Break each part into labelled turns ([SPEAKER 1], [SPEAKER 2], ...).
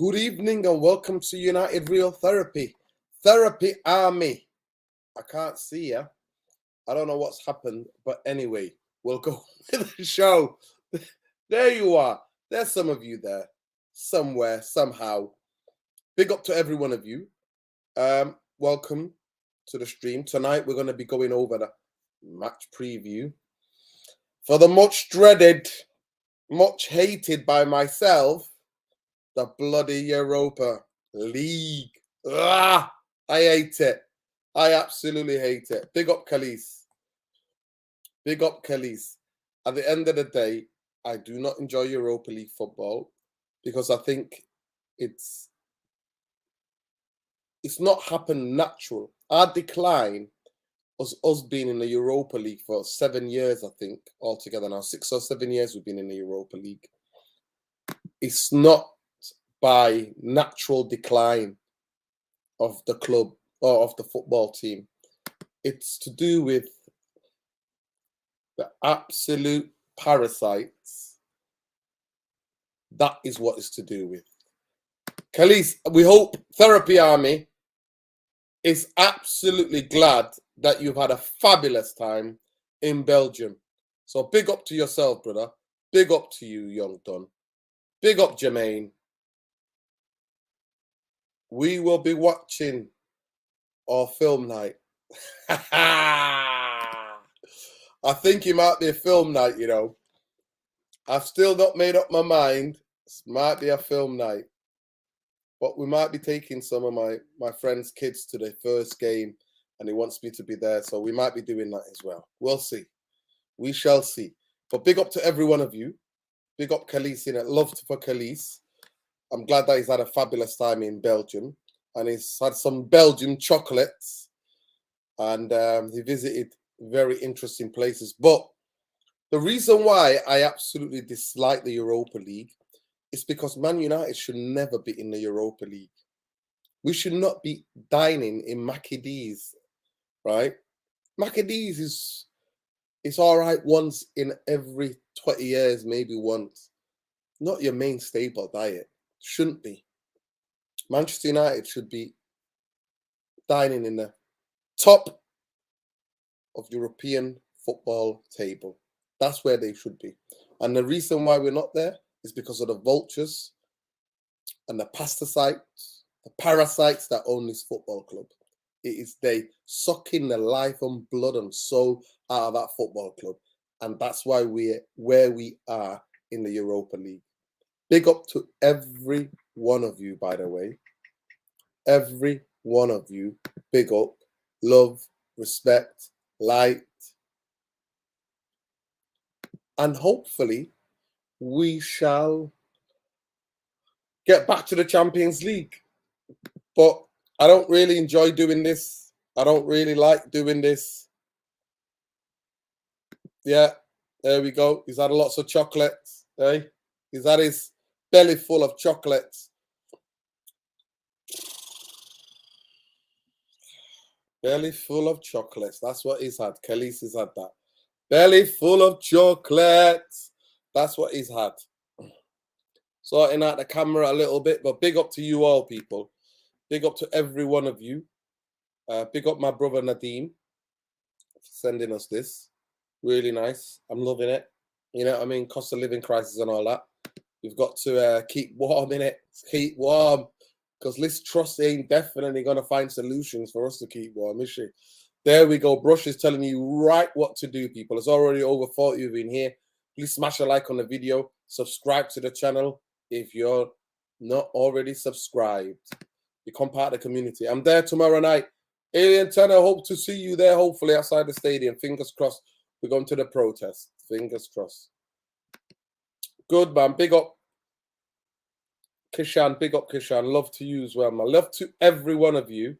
[SPEAKER 1] Good evening and welcome to United Real Therapy. Therapy Army. I can't see you. I don't know what's happened, but anyway, we'll go with the show. There you are. There's some of you there. Somewhere, somehow. Big up to every one of you. Welcome to the stream. Tonight we're going to be going over the match preview for the much dreaded, much hated by myself, the bloody Europa League. I hate it. I absolutely hate it. Big up Khalees. Big up Khalees. At the end of the day, I do not enjoy Europa League football because I think it's not happened natural. Our decline was us being in the Europa League for 7 years, I think, altogether now. 6 or 7 years we've been in the Europa League. It's not by natural decline of the club or of the football team. It's to do with the absolute parasites. That is what it's to do with. Khalees, we hope Therapy Army is absolutely glad that you've had a fabulous time in Belgium. So big up to yourself, brother. Big up to you, Young Don. Big up, Jermaine. We will be watching our film night. I think it might be a film night, you know. I've still not made up my mind. This might be a film night. But we might be taking some of my friend's kids to their first game, and he wants me to be there. So we might be doing that as well. We'll see. We shall see. But big up to every one of you. Big up Khalees in it. Love for Khalees. I'm glad that he's had a fabulous time in Belgium. And he's had some Belgian chocolates. And he visited very interesting places. But the reason why I absolutely dislike the Europa League is because Man United should never be in the Europa League. We should not be dining in Mackie D's, right? Mackie D's is all right once in every 20 years, maybe once. Not your main staple diet. Shouldn't be. Manchester United should be dining in the top of European football table. That's where they should be. And the reason why we're not there is because of the vultures and the pesticides, the parasites that own this football club. It is they sucking the life and blood and soul out of that football club. And that's why we're where we are in the Europa League. Big up to every one of you, by the way. Every one of you. Big up. Love, respect, light. And hopefully we shall get back to the Champions League. But I don't really enjoy doing this. I don't really like doing this. Yeah, there we go. He's had lots of chocolates. Eh? He's had his belly full of chocolates. Belly full of chocolates. That's what he's had. Khalees has had that. Belly full of chocolates. That's what he's had. Sorting out the camera a little bit, but big up to you all, people. Big up to every one of you. Big up my brother Nadeem for sending us this. Really nice. I'm loving it. You know what I mean? Cost of living crisis and all that. We've got to keep warm in it. Keep warm. Because Liz Truss ain't definitely going to find solutions for us to keep warm, is she? There we go. Brush is telling you right what to do, people. It's already over 40 of you in here. Please smash a like on the video. Subscribe to the channel if you're not already subscribed. Become part of the community. I'm there tomorrow night. Alien Tenor, hope to see you there, hopefully, outside the stadium. Fingers crossed. We're going to the protest. Fingers crossed. Good, man. Big up. Kishan, big up Kishan. Love to you as well, man. Love to every one of you.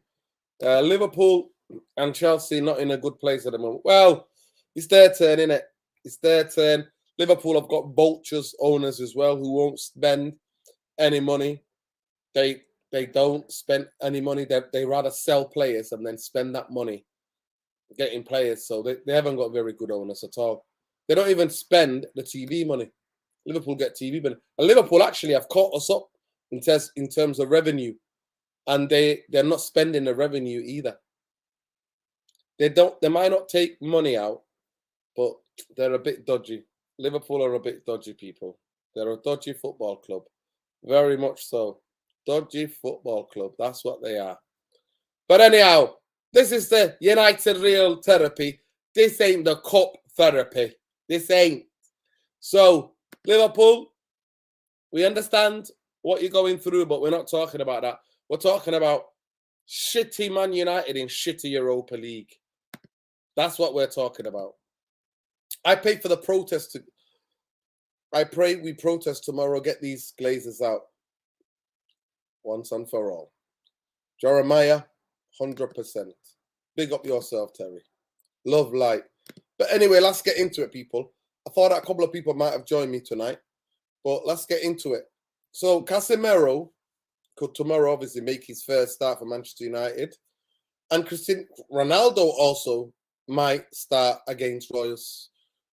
[SPEAKER 1] Liverpool and Chelsea not in a good place at the moment. Well, it's their turn, innit? It's their turn. Liverpool have got vultures owners as well who won't spend any money. They don't spend any money. They rather sell players and then spend that money getting players. So they haven't got very good owners at all. They don't even spend the TV money. Liverpool get TV money. And Liverpool actually have caught us up in terms of revenue, and they're not spending the revenue either. They might not take money out, but they're a bit dodgy. Liverpool are a bit dodgy people. They're a dodgy football club, very much so. Dodgy football club. That's what they are. But anyhow, this is the United Real therapy. This ain't the cup therapy. This ain't. So, Liverpool, we understand what you're going through, but we're not talking about that. We're talking about shitty Man United in shitty Europa League. That's what we're talking about. I paid for the protest. I pray we protest tomorrow, get these Glazers out once and for all. Jeremiah, 100%. Big up yourself, Terry. Love light. But anyway, let's get into it, people. I thought a couple of people might have joined me tonight, but let's get into it. So Casemiro could tomorrow obviously make his first start for Manchester United. And Ronaldo also might start against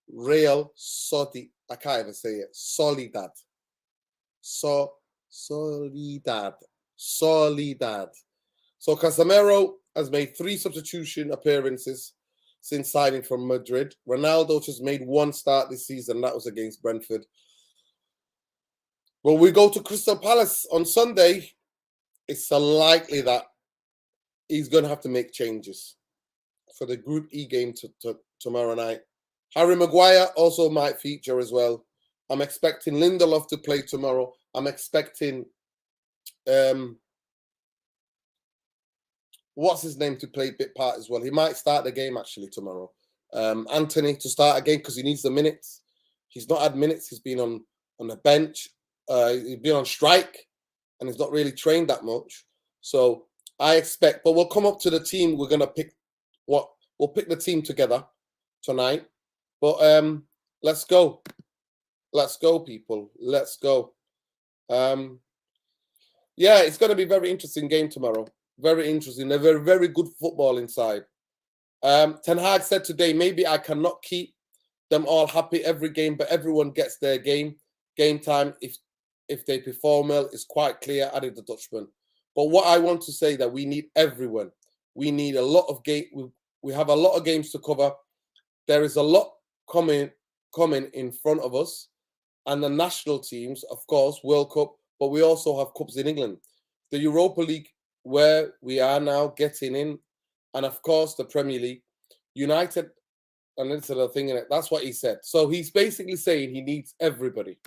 [SPEAKER 1] Real Sociedad. I can't even say it. Sociedad. Sociedad. So Casemiro has made 3 substitution appearances since signing from Madrid. Ronaldo just made 1 start this season. That was against Brentford. When we go to Crystal Palace on Sunday, it's unlikely that he's going to have to make changes for the Group E game tomorrow night. Harry Maguire also might feature as well. I'm expecting Lindelof to play tomorrow. I'm expecting what's his name to play a bit part as well. He might start the game actually tomorrow. Anthony to start again because he needs the minutes. He's not had minutes. He's been on the bench. He's been on strike and he's not really trained that much. So I expect, but we'll come up to the team. We're gonna pick we'll pick the team together tonight. But let's go. Let's go, people. Let's go. Yeah, it's going to be a very interesting game tomorrow. Very interesting. They're very, very good football inside. Ten Hag said today, maybe I cannot keep them all happy every game, but everyone gets their game time. If they perform well, it's quite clear, added the Dutchman. But what I want to say that we need everyone. We need a lot of game. We have a lot of games to cover. There is a lot coming in front of us. And the national teams, of course, World Cup, but we also have cups in England. The Europa League, where we are now getting in, and of course the Premier League. United, and this is the thing in it, that's what he said. So he's basically saying he needs everybody.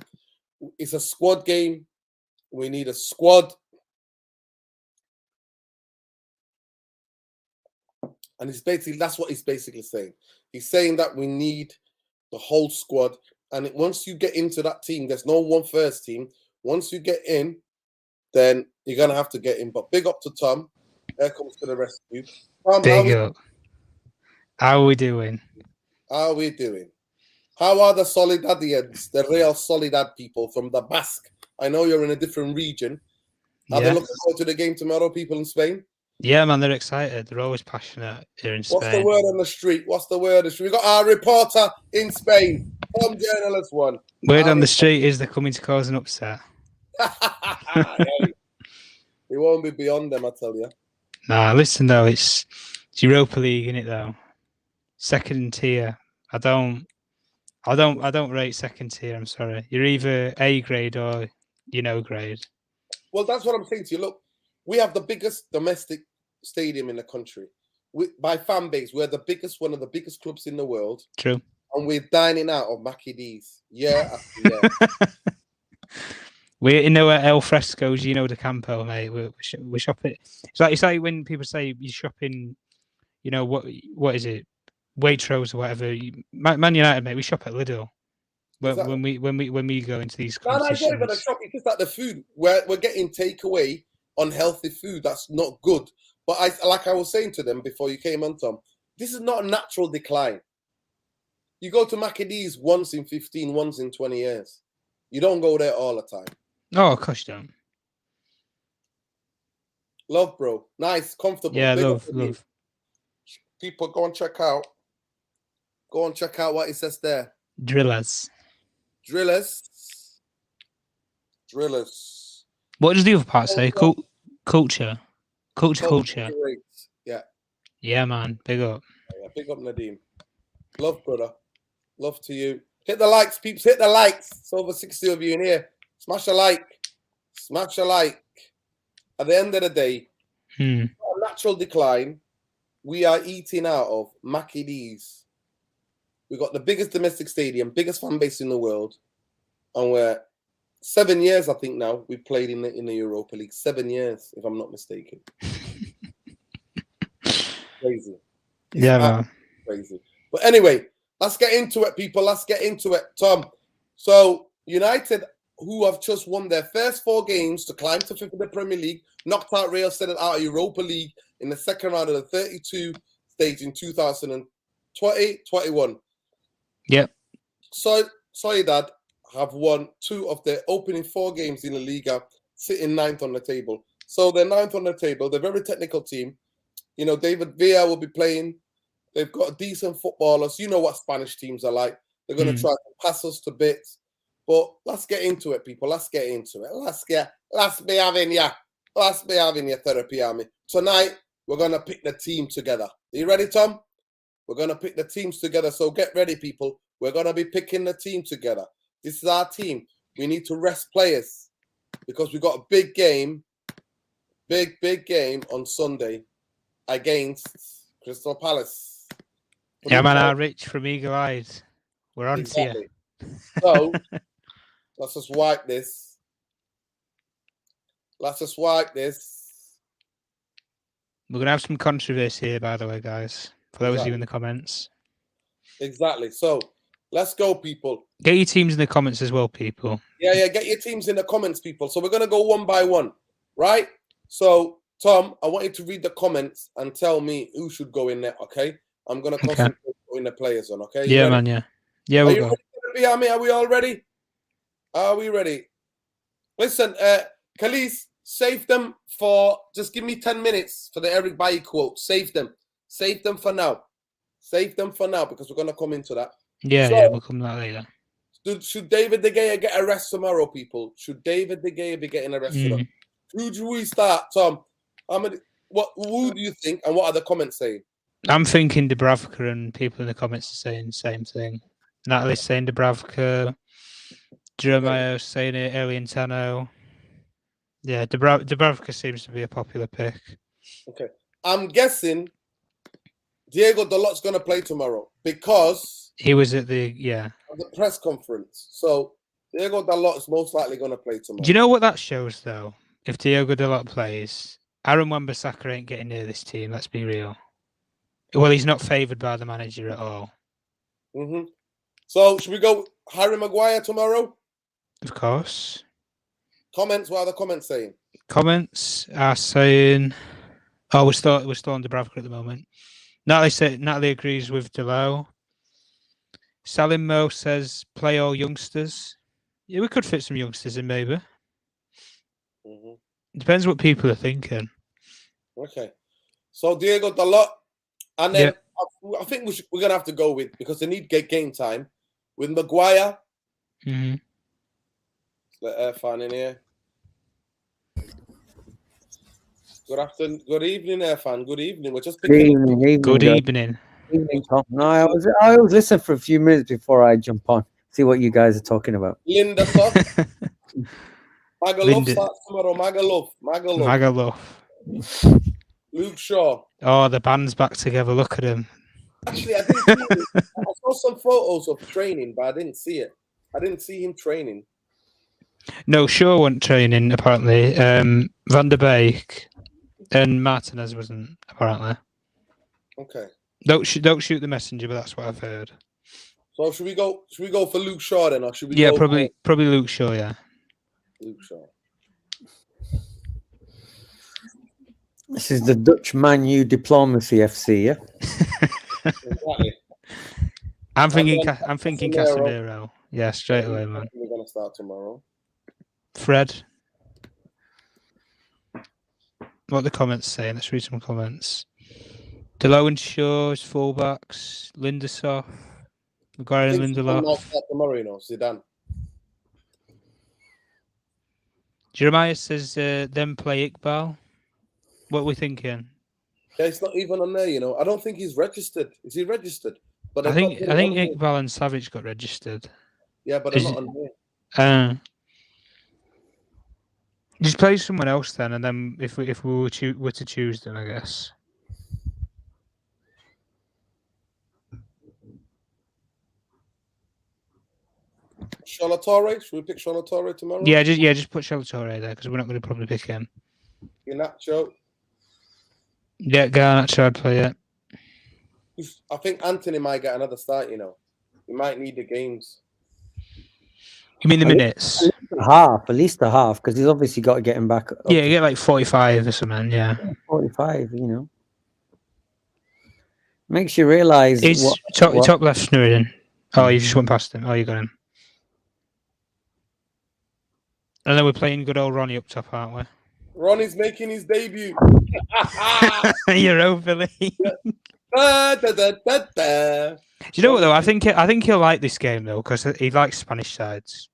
[SPEAKER 1] It's a squad game. We need a squad. And that's what he's basically saying. He's saying that we need the whole squad. And once you get into that team, there's no one first team. Once you get in, then you're going to have to get in. But big up to Tom. There comes to the rescue. Tom,
[SPEAKER 2] big up. How are we doing?
[SPEAKER 1] How are we doing? How are the Solidadians, the real Sociedad people from the Basque? I know you're in a different region. Are they looking forward to the game tomorrow, people in Spain?
[SPEAKER 2] Yeah, man, they're excited. They're always passionate here in Spain.
[SPEAKER 1] What's the word on the street? We got our reporter in Spain, Tom Journalist One.
[SPEAKER 2] Word on the street is they're coming to cause an upset.
[SPEAKER 1] It won't be beyond them, I tell you.
[SPEAKER 2] Nah, listen though, it's Europa League, isn't it though? Second tier. I don't rate second tier. I'm sorry. You're either A grade or no grade.
[SPEAKER 1] Well, that's what I'm saying to you. Look, we have the biggest domestic stadium in the country. By fan base, we're the biggest, one of the biggest clubs in the world.
[SPEAKER 2] True.
[SPEAKER 1] And we're dining out of Mackie D's year after year.
[SPEAKER 2] We're in El Fresco, Gino de Campo, mate. We shop it. It's like when people say you're shopping, what is it? Waitrose or whatever. Man United, mate. We shop at Lidl. When we go into these competitions.
[SPEAKER 1] No, I don't even shop. It's just like the food. We're getting takeaway unhealthy food. That's not good. But like I was saying to them before you came on, Tom, this is not a natural decline. You go to Mackie D's once in 15, once in 20 years. You don't go there all the time.
[SPEAKER 2] Oh, of course you don't.
[SPEAKER 1] Love, bro. Nice, comfortable.
[SPEAKER 2] Yeah, love.
[SPEAKER 1] People, go and check out. Go and check out what it says there.
[SPEAKER 2] Drillers. What does the other part say? Culture. Culture.
[SPEAKER 1] Yeah.
[SPEAKER 2] Yeah, man. Big up.
[SPEAKER 1] Yeah, big up Nadeem. Love, brother. Love to you. Hit the likes, peeps. Hit the likes. It's over 60 of you in here. Smash a like. Smash a like. At the end of the day, a natural decline. We are eating out of Mackie D's. We got the biggest domestic stadium, biggest fan base in the world, and we're 7 years, I think now we played in the Europa League. 7 years, if I'm not mistaken. Crazy.
[SPEAKER 2] Yeah, man.
[SPEAKER 1] Crazy. But anyway, let's get into it, people. Let's get into it, Tom. So United, who have just won their first 4 games to climb to 5th in the Premier League, knocked out Real Sociedad out of Europa League in the second round of the 32 stage in 2020-21.
[SPEAKER 2] Yep.
[SPEAKER 1] So Sociedad have won 2 of their opening 4 games in the Liga, sitting 9th on the table. So they're 9th on the table. They're a very technical team. You know, David Villa will be playing. They've got decent footballers. You know what Spanish teams are like. They're going to try to pass us to bits. But let's get into it, people. Let's get into it. Let's be having your therapy army. Tonight, we're going to pick the team together. Are you ready, Tom? We're going to pick the teams together. So get ready, people. We're going to be picking the team together. This is our team. We need to rest players because we got a big game on Sunday against Crystal Palace.
[SPEAKER 2] Yeah, man, our Rich from Eagle Eyes. We're on to you.
[SPEAKER 1] So, let's just wipe this. We're
[SPEAKER 2] going to have some controversy here, by the way, guys. For those of you in the comments.
[SPEAKER 1] Exactly. So, let's go, people.
[SPEAKER 2] Get your teams in the comments as well, people.
[SPEAKER 1] Yeah. Get your teams in the comments, people. So, we're going to go one by one, right? So, Tom, I want you to read the comments and tell me who should go in there, okay? I'm going to concentrate on the players on, okay?
[SPEAKER 2] Yeah, man, yeah. Yeah, we'll go.
[SPEAKER 1] Are we all ready? Are we ready? Listen, Khalees, save them for, just give me 10 minutes for the Eric Bailly quote. Save them. Save them for now. Because we're going to come into that.
[SPEAKER 2] Yeah, we'll come to that later.
[SPEAKER 1] Should David De Gea get a rest tomorrow, people? Should David De Gea be getting a rest tomorrow? Who do we start, Tom? Who do you think, and what are the comments saying?
[SPEAKER 2] I'm thinking Dubravka, and people in the comments are saying the same thing. Natalie's saying Dubravka. Jeremiah saying it, Eliantano. Yeah, Dubravka seems to be a popular pick. Okay.
[SPEAKER 1] I'm guessing Diego Dalot's going to play tomorrow because
[SPEAKER 2] he was at the
[SPEAKER 1] press conference. So Diego Dalot is most likely going to play tomorrow.
[SPEAKER 2] Do you know what that shows, though? If Diego Dalot plays, Aaron Wan-Bissaka ain't getting near this team. Let's be real. Well, he's not favoured by the manager at all.
[SPEAKER 1] Mm-hmm. So should we go Harry Maguire tomorrow?
[SPEAKER 2] Of course.
[SPEAKER 1] Comments? What are the comments saying?
[SPEAKER 2] Comments are saying, we're still on Dubravka at the moment. Natalie agrees with Delo. Salim Mo says play all youngsters. Yeah, we could fit some youngsters in maybe.
[SPEAKER 1] Mm-hmm.
[SPEAKER 2] Depends what people are thinking.
[SPEAKER 1] Okay. So Diego Dalot, and then I think we're going to have to go with, because they need game time, with Maguire.
[SPEAKER 2] Mm-hmm.
[SPEAKER 1] Let Irfan in here. Good evening, Irfan. Good evening. We're just picking
[SPEAKER 2] Good evening.
[SPEAKER 3] Evening, Tom. No, I always listen for a few minutes before I jump on. See what you guys are talking about.
[SPEAKER 1] Linda Soft. Magaluf starts tomorrow. Magaluf. Luke Shaw.
[SPEAKER 2] Oh, the band's back together. Look at him.
[SPEAKER 1] Actually, I saw some photos of training, but I didn't see it. I didn't see him training.
[SPEAKER 2] No, Shaw wasn't training, apparently. Van der Beek and Martinez wasn't, apparently.
[SPEAKER 1] Okay.
[SPEAKER 2] Don't shoot the messenger, but that's what I've heard.
[SPEAKER 1] So should we go for Luke Shaw then, or should we?
[SPEAKER 2] Yeah, probably Luke Shaw. Yeah.
[SPEAKER 1] Luke Shaw.
[SPEAKER 3] This is the Dutch Man U Diplomacy FC, yeah.
[SPEAKER 1] Exactly.
[SPEAKER 2] I'm thinking Casemiro. Yeah, straight away, man.
[SPEAKER 1] We're gonna start tomorrow.
[SPEAKER 2] Fred. What are the comments saying? Let's read some comments. Delo and Shaw as fullbacks. Lindelof. Maguire and Lindelof.
[SPEAKER 1] Tomorrow, Zidane.
[SPEAKER 2] Jeremiah says then play Iqbal. What are we thinking?
[SPEAKER 1] Yeah, it's not even on there, you know. I don't think he's registered. Is he registered? But
[SPEAKER 2] I
[SPEAKER 1] they've not
[SPEAKER 2] think
[SPEAKER 1] put it on here.
[SPEAKER 2] Iqbal and Savage got registered.
[SPEAKER 1] Yeah, but they're
[SPEAKER 2] Is
[SPEAKER 1] not
[SPEAKER 2] it-
[SPEAKER 1] on here.
[SPEAKER 2] Just play someone else then, and then if we were to choose them, I guess.
[SPEAKER 1] Sholatore? Should we pick Sholatore tomorrow?
[SPEAKER 2] Yeah, just put Sholatore there because we're not going to probably pick him.
[SPEAKER 1] Inacho?
[SPEAKER 2] Yeah, Garnacho, I'd play it.
[SPEAKER 1] I think Anthony might get another start, you know. He might need the games.
[SPEAKER 2] You mean the minutes?
[SPEAKER 3] At least a half, because he's obviously got to get him back.
[SPEAKER 2] Yeah, you get like 45 or something. Yeah,
[SPEAKER 3] 45. You know, makes you realise.
[SPEAKER 2] He's top left, Snurden. Oh, you just went past him. Oh, you got him. And then we're playing good old Ronnie up top, aren't we?
[SPEAKER 1] Ronnie's making his debut.
[SPEAKER 2] You're overly.
[SPEAKER 1] Da, da, da, da, da.
[SPEAKER 2] Do you know what though? I think he'll like this game though because he likes Spanish sides.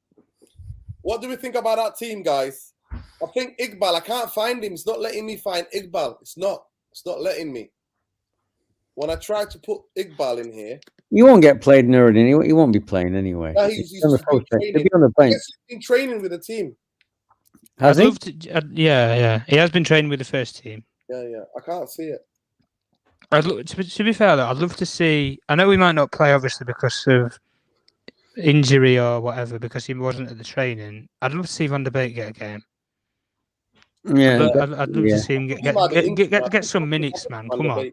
[SPEAKER 1] What do we think about that team, guys? I think Iqbal, I can't find him. It's not letting me find Iqbal. It's not letting me. When I try to put Iqbal in here.
[SPEAKER 3] You won't get played, Nerd, anyway. He won't be playing anyway.
[SPEAKER 1] Yeah, he's
[SPEAKER 3] He'll be on the bench.
[SPEAKER 1] He's been training with the team.
[SPEAKER 3] Has he?
[SPEAKER 2] Yeah. He has been training with the first team.
[SPEAKER 1] Yeah. I can't see it.
[SPEAKER 2] To be fair, though, I'd love to see. I know we might not play, obviously, because of injury or whatever, because he wasn't at the training. I'd love to see Van der Beek get a game.
[SPEAKER 3] Yeah,
[SPEAKER 2] I'd love to see him get some minutes, man. Come on.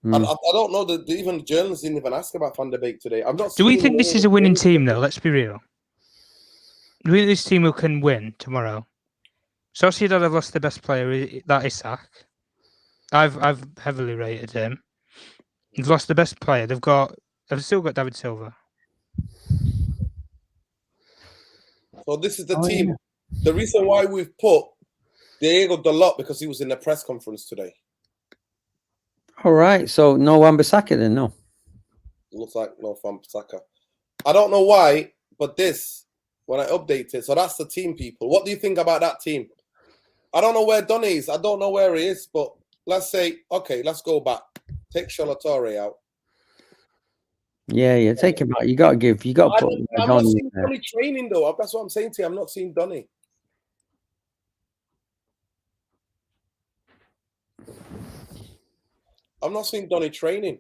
[SPEAKER 1] I don't know that even the journalists didn't even ask about Van der Beek today. I'm not.
[SPEAKER 2] Do we think this is a winning team, though? Let's be real. Do we think this team can win tomorrow? Sociedad have lost their best player, that is Isak. I've heavily rated him. They've lost the best player. They've still got David Silva.
[SPEAKER 1] So this is the team. Yeah. The reason why we've put Diego Dalot because he was in the press conference today.
[SPEAKER 3] All right. So no Wan-Bissaka then, no.
[SPEAKER 1] Looks like no Wan-Bissaka. I don't know why, but when I update it, so that's the team, people. What do you think about that team? I don't know where Donny is. I don't know where he is, but let's say, okay, let's go back. Take Sholatore out.
[SPEAKER 3] Yeah, take him out. You got to put
[SPEAKER 1] I'm not seeing Donny training, though. That's what I'm saying to you. I'm not seeing Donny. I'm not seeing Donny training.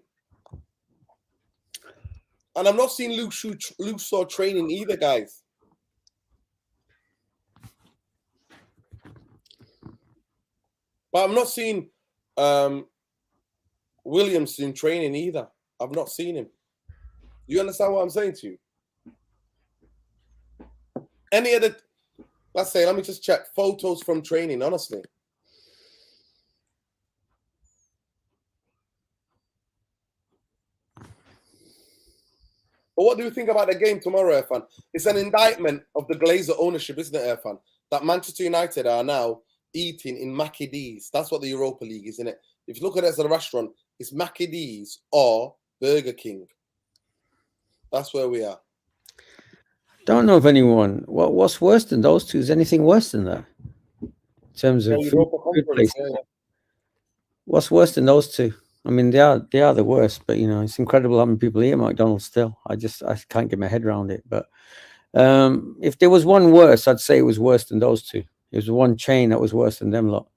[SPEAKER 1] And I'm not seeing Luke Shaw training either, guys. But I'm not seeing Williamson training either. I've not seen him. You understand what I'm saying to you? Any other, let's say, let me just check photos from training, honestly. But what do you think about the game tomorrow, Irfan? It's an indictment of the Glazer ownership, isn't it, Irfan? That Manchester United are now eating in Mackie D's. That's what the Europa League is, isn't it? If you look at it as a restaurant, it's Mackie D's or Burger King. That's where we are.
[SPEAKER 3] Don't know if anyone. What's worse than those two? Is anything worse than that? In terms of food places? Yeah. What's worse than those two? I mean, they are the worst. But it's incredible how many people eat at McDonald's still. I can't get my head around it. But if there was one worse, I'd say it was worse than those two. It was one chain that was worse than them lot.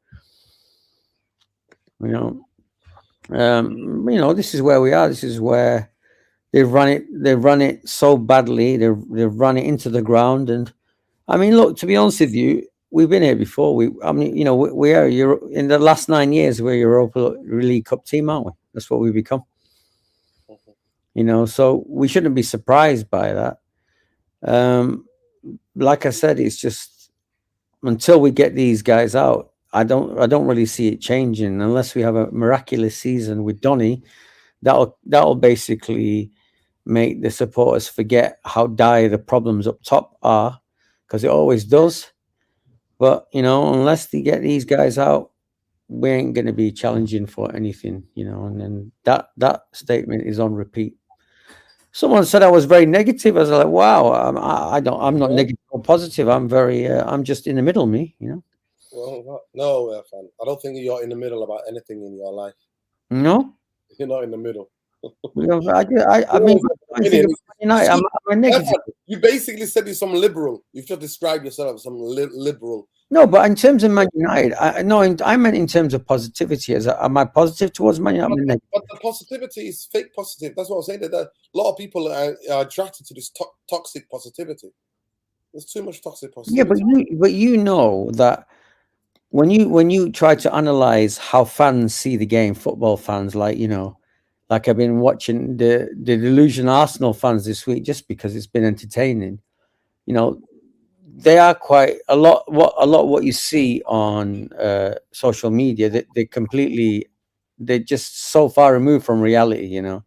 [SPEAKER 3] This is where we are. This is where they've run it so badly. They've run it into the ground. And I mean, look, to be honest with you, we've been here before. We are in the last 9 years. We're Europa League Cup team, aren't we? That's what we've become. So we shouldn't be surprised by that. Like I said, it's just until we get these guys out, I don't really see it changing unless we have a miraculous season with Donny. That'll basically make the supporters forget how dire the problems up top are, because it always does. But unless they get these guys out, we ain't going to be challenging for anything. And then that statement is on repeat. Someone said I was very negative. I was like, wow, I'm not
[SPEAKER 1] Yeah.
[SPEAKER 3] negative or positive. I'm very, I'm just in the middle, me, you know.
[SPEAKER 1] Well, no, fam. I don't think you're in the middle about anything in your life.
[SPEAKER 3] No,
[SPEAKER 1] You're not in the middle.
[SPEAKER 3] you know, I mean, I think about United, I'm negative.
[SPEAKER 1] You basically said you're some liberal. You've just described yourself as some liberal.
[SPEAKER 3] No, but in terms of Man United, I meant in terms of positivity. Am I positive towards Man United?
[SPEAKER 1] But the positivity is fake positive. That's what I'm saying. That a lot of people are attracted to this toxic positivity. There's too much toxic positivity.
[SPEAKER 3] Yeah, but you know that when you try to analyze how fans see the game, football fans, like, you know, like I've been watching the Delusion Arsenal fans this week just because it's been entertaining. You know, they are quite a lot what you see on social media, that they're just so far removed from reality, you know.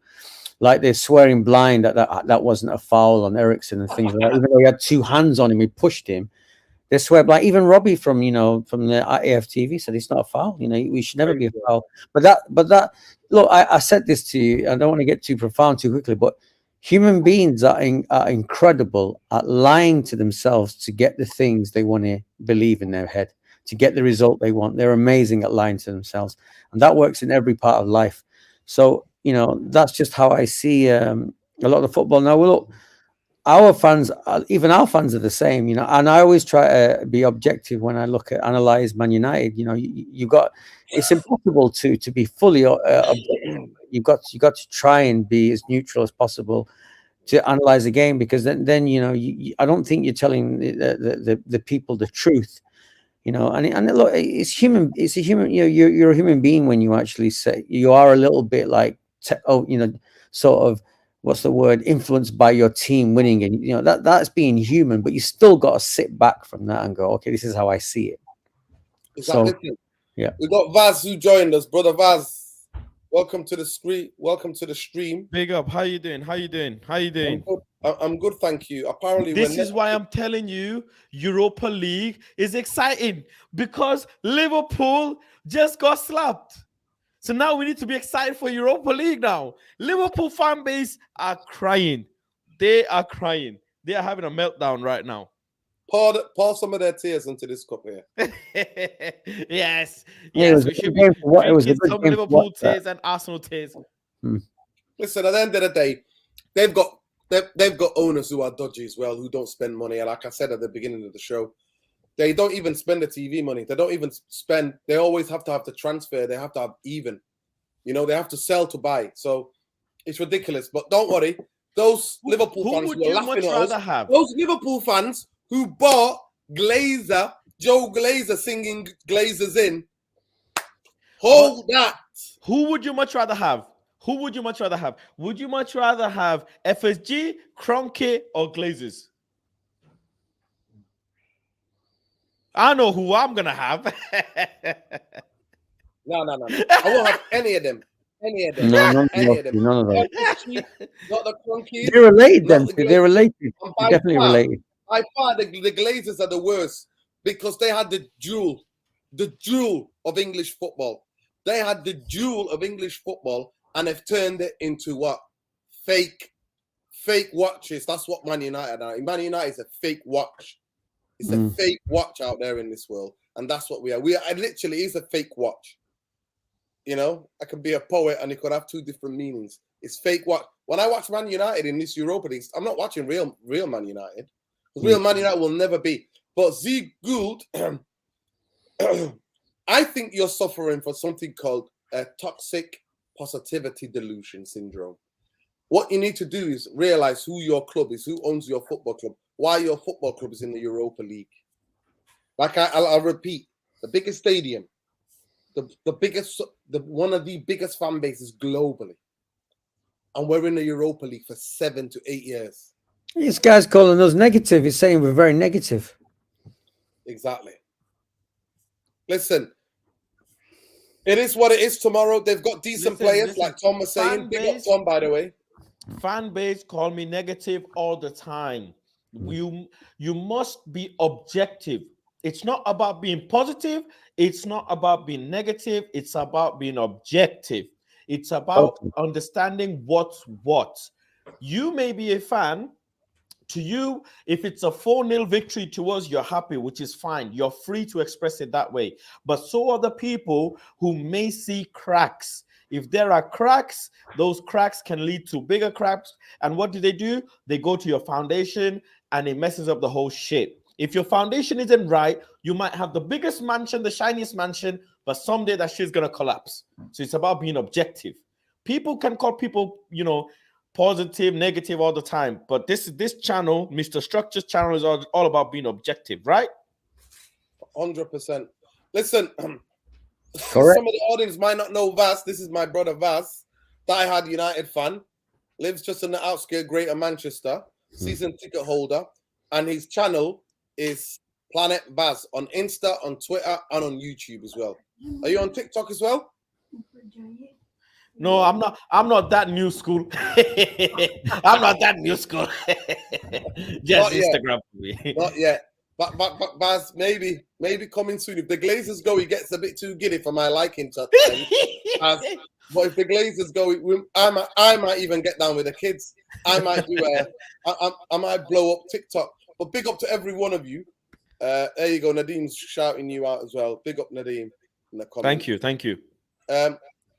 [SPEAKER 3] Like they're swearing blind that wasn't a foul on Ericsson and things like that. Even though he had two hands on him, he pushed him. They swear blind. Even Robbie from the AFTV said it's not a foul. You know, we should never be a foul. But that look, I said this to you. I don't want to get too profound too quickly, but human beings are incredible at lying to themselves to get the things they want to believe in their head, to get the result they want. They're amazing at lying to themselves, and that works in every part of life. So, you know, that's just how I see a lot of football now. Well, look, our fans, even our fans are the same, you know, and I always try to be objective when I look at analyze Man United. You know, it's impossible to be fully objective. You've got to try and be as neutral as possible to analyze the game, because then you know, I don't think you're telling the people the truth. You know, and look, it's a human, you know, you're a human being when you actually say you are a little bit like, you know, sort of, what's the word, influenced by your team winning, and you know that's being human, but you still got to sit back from that and go, okay, this is how I see it.
[SPEAKER 1] Exactly.
[SPEAKER 3] So, yeah,
[SPEAKER 1] We got Vaz who joined us, brother Vaz. Welcome to the screen. Welcome to the stream.
[SPEAKER 4] Big up. How you doing? How you doing? How you doing?
[SPEAKER 1] I'm good, thank you. Apparently,
[SPEAKER 4] this is why I'm telling you, Europa League is exciting, because Liverpool just got slapped. So now we need to be excited for Europa League now. Liverpool fan base are crying. They are crying. They are having a meltdown right now.
[SPEAKER 1] pour some of their tears into this cup here.
[SPEAKER 4] Yes.
[SPEAKER 3] Yeah,
[SPEAKER 4] We should be drinking some Liverpool tears and Arsenal tears.
[SPEAKER 1] Listen, at the end of the day, they've got owners who are dodgy as well, who don't spend money. And like I said at the beginning of the show, they don't even spend the TV money. They don't even spend. They always have to have the transfer. They have to have even. You know, they have to sell to buy. So it's ridiculous. But don't worry. Those Liverpool fans who are laughing at us, those Liverpool fans who bought Glazer, Joe Glazer singing Glazers in, hold that.
[SPEAKER 4] Who would you much rather have? Who would you much rather have? Would you much rather have FSG, Kroenke, or Glazers? I know who I'm gonna have.
[SPEAKER 1] No. I won't have any of them. Any of them.
[SPEAKER 3] None of
[SPEAKER 1] them. Not the Kroenke.
[SPEAKER 3] They're related then. They're related. They're definitely related.
[SPEAKER 1] By far, the Glazers are the worst, because they had the jewel of English football. They had the jewel of English football, and they've turned it into what? Fake watches. That's what Man United are. Man United is a fake watch. It's a fake watch out there in this world, and that's what we are. It literally is a fake watch. You know, I could be a poet, and it could have two different meanings. It's fake watch. When I watch Man United in this Europa League, I'm not watching real Man United. Real Man United will never be. But Z Gould, I think you're suffering from something called a toxic positivity delusion syndrome. What you need to do is realize who your club is, who owns your football club, why your football club is in the Europa League. Like I'll repeat, the biggest stadium, one of the biggest fan bases globally, and we're in the Europa League for 7 to 8 years.
[SPEAKER 3] This guy's calling us negative. He's saying we're very negative.
[SPEAKER 1] Exactly. Listen, it is what it is tomorrow. They've got decent players, like Tom was saying. Big up Tom, by the way.
[SPEAKER 4] Fan base call me negative all the time. You must be objective. It's not about being positive. It's not about being negative. It's about being objective. It's about understanding what's what. You may be a fan. To you, if it's a 4-0 victory to us, you're happy, which is fine. You're free to express it that way. But so are the people who may see cracks. If there are cracks, those cracks can lead to bigger cracks. And what do? They go to your foundation and it messes up the whole shit. If your foundation isn't right, you might have the biggest mansion, the shiniest mansion, but someday that shit's going to collapse. So it's about being objective. People can call people, positive, negative all the time. But this channel, Mr. Structure's channel, is all about being objective, right?
[SPEAKER 1] 100%. Listen,
[SPEAKER 3] Correct.
[SPEAKER 1] some of the audience might not know Vas. This is my brother Vas, diehard United fan, lives just in the outskirts of Greater Manchester, season ticket holder, and his channel is Planet Vas on Insta, on Twitter, and on YouTube as well. Are you on TikTok as well?
[SPEAKER 4] No, I'm not. I'm not that new school. I'm not that new school. Just Instagram for me.
[SPEAKER 1] Not yet. But Baz, maybe coming soon. If the Glazers go, he gets a bit too giddy for my liking. But if the Glazers go, I might even get down with the kids. I might do I might blow up TikTok. But big up to every one of you. There you go. Nadim's shouting you out as well. Big up Nadim in the comments.
[SPEAKER 4] Thank you.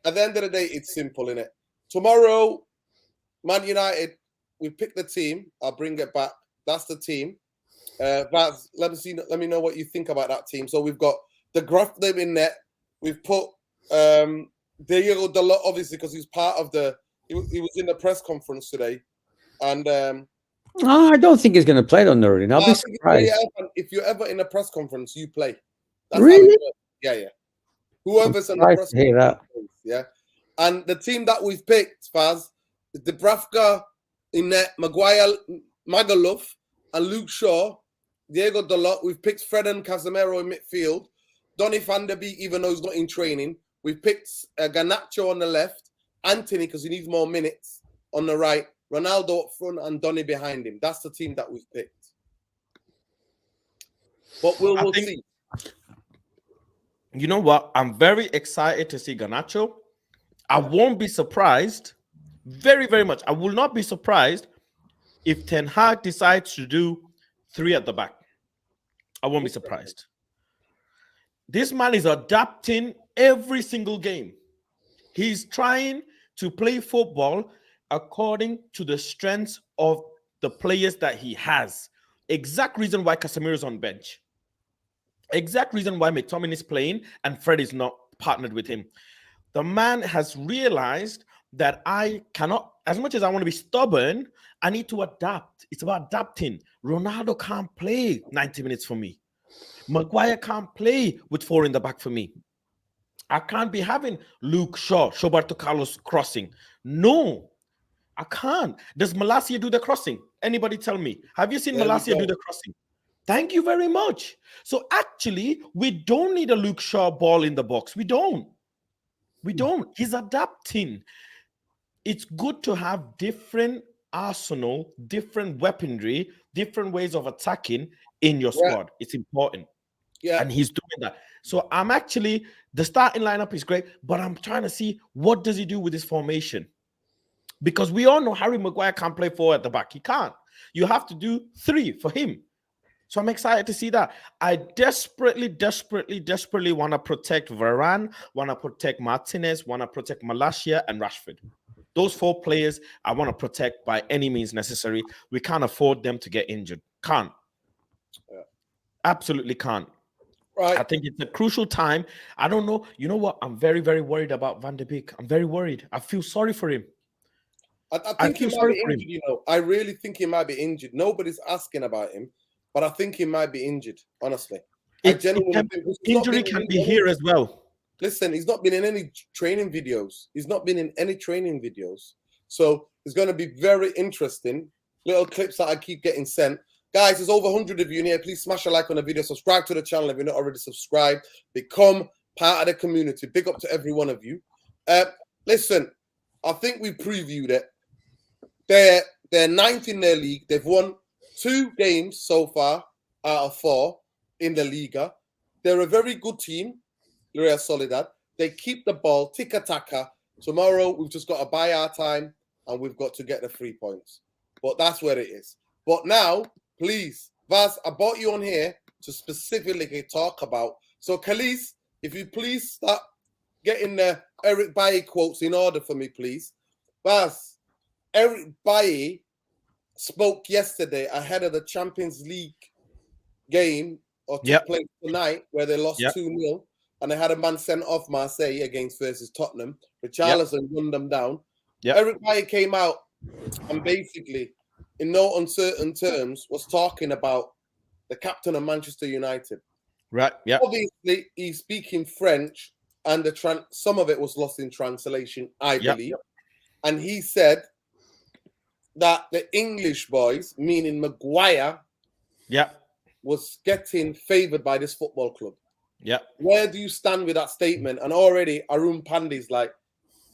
[SPEAKER 1] At the end of the day, it's simple, innit? Tomorrow, Man United, we pick the team. I'll bring it back. That's the team. Vaz, let me know what you think about that team. So we've got the Gruff them in net. We've put Diego Dalot, obviously, because he's part of he was in the press conference today. And
[SPEAKER 3] I don't think he's going to play on Nurin. I'll be surprised.
[SPEAKER 1] If you're ever in a press conference, you play. That's
[SPEAKER 3] really?
[SPEAKER 1] Yeah. Whoever's in the press conference, yeah. And the team that we've picked, Faz, is Dubravka in net, Maguire, Magaluf, and Luke Shaw, Diego Dalot. We've picked Fred and Casemiro in midfield. Donny van der Beek, even though he's not in training. We've picked Garnacho on the left, Anthony, because he needs more minutes, on the right, Ronaldo up front, and Donny behind him. That's the team that we've picked. But we'll see.
[SPEAKER 4] You know what? I'm very excited to see Garnacho. I won't be surprised, very, very much. I will not be surprised if Ten Hag decides to do 3 at the back. I won't be surprised. This man is adapting every single game. He's trying to play football according to the strengths of the players that he has. Exact reason why Casemiro is on bench. Exact reason why McTominay is playing and Fred is not partnered with him. The man has realized that I cannot, as much as I want to be stubborn, I need to adapt. It's about adapting. Ronaldo can't play 90 minutes for me. Maguire can't play with 4 in the back for me. I can't be having Luke Shaw, Roberto Carlos crossing. No, I can't. Does Malacia do the crossing? Anybody tell me? Have you seen Malacia do the crossing? Thank you very much. So actually, we don't need a Luke Shaw ball in the box. We don't. He's adapting. It's good to have different arsenal, different weaponry, different ways of attacking in your squad. It's important. Yeah. And he's doing that. So I'm actually, the starting lineup is great, but I'm trying to see what does he do with this formation? Because we all know Harry Maguire can't play 4 at the back. He can't. You have to do 3 for him. So I'm excited to see that. I desperately want to protect Varane, want to protect Martinez, want to protect Malacia and Rashford. Those 4 players I want to protect by any means necessary. We can't afford them to get injured. Can't. Yeah. Absolutely can't. Right. I think it's a crucial time. I don't know. You know what? I'm very, very worried about Van der Beek. I'm very worried. I feel sorry for him.
[SPEAKER 1] I think he might be injured, you know. I really think he might be injured. Nobody's asking about him, but I think he might be injured, honestly.
[SPEAKER 4] Injury can be here as well.
[SPEAKER 1] Listen, he's not been in any training videos. So it's going to be very interesting. Little clips that I keep getting sent. Guys, there's over 100 of you in here. Please smash a like on the video. Subscribe to the channel if you're not already subscribed. Become part of the community. Big up to every one of you. Listen, I think we previewed it. They're 9th in their league. They've won 2 games so far out of 4 in the Liga. They're a very good team, Real Sociedad. They keep the ball, tika-taka. Tomorrow, we've just got to buy our time and we've got to get the 3 points. But that's where it is. But now, please, Vaz, I brought you on here to specifically talk about. So, Khalees, if you please start getting the Eric Bailly quotes in order for me, please. Vaz, Eric Bailly spoke yesterday ahead of the Champions League game or took place tonight where they lost 2-0 and they had a man sent off Marseille against versus Tottenham. Richarlison run them down. Eric Bailly came out and basically, in no uncertain terms, was talking about the captain of Manchester United.
[SPEAKER 4] Right. Yeah.
[SPEAKER 1] Obviously, he's speaking French, and some of it was lost in translation, I believe. And he said that the English boys, meaning Maguire, was getting favoured by this football club.
[SPEAKER 4] Yeah.
[SPEAKER 1] Where do you stand with that statement? And already Arun Pandy's like,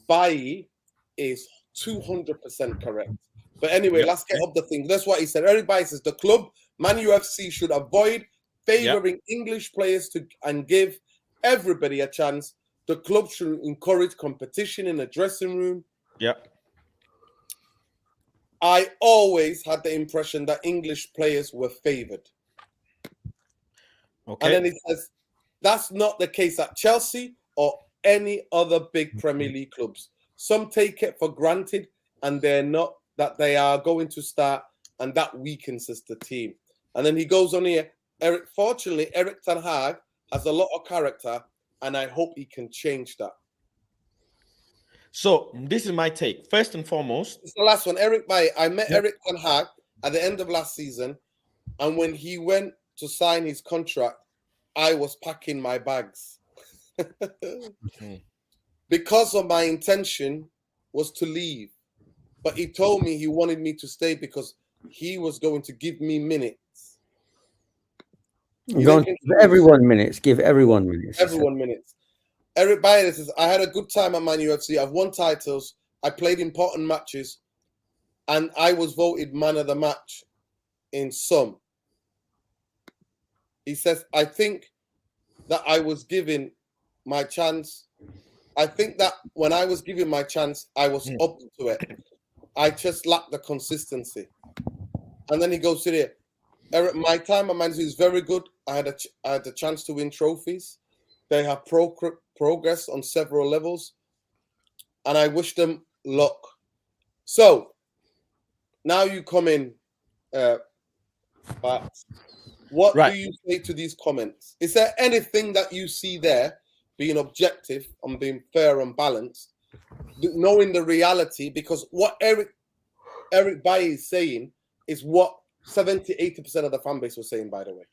[SPEAKER 1] Bailly is 200% correct. But anyway, let's get up the thing. That's what he said. Everybody says the club, Man UFC, should avoid favouring English players and give everybody a chance. The club should encourage competition in the dressing room. I always had the impression that English players were favoured. And then he says, that's not the case at Chelsea or any other big Premier League clubs. Some take it for granted and they're not, that they are going to start, and that weakens the team. And then he goes on here, fortunately, Eric Ten Hag has a lot of character, and I hope he can change that.
[SPEAKER 4] So this is my take. First and foremost,
[SPEAKER 1] it's the last one. Eric Bailly. I met Eric Ten Hag at the end of last season, and when he went to sign his contract, I was packing my bags because of my intention was to leave. But he told me he wanted me to stay because he was going to give me minutes.
[SPEAKER 3] Give everyone minutes. Give everyone minutes.
[SPEAKER 1] Everyone minutes. Eric Bailly says, I had a good time at Man UFC. I've won titles. I played important matches. And I was voted man of the match in some. He says, I think that I was given my chance. I think that when I was given my chance, I was up to it. I just lacked the consistency. And then he goes to there. Eric, my time at Man City is very good. I had the chance to win trophies. They have progressed on several levels. And I wish them luck. So, now you come in, but what do you say to these comments? Is there anything that you see there, being objective and being fair and balanced, knowing the reality? Because what Eric Bailly is saying is what 70-80% of the fan base was saying, by the way.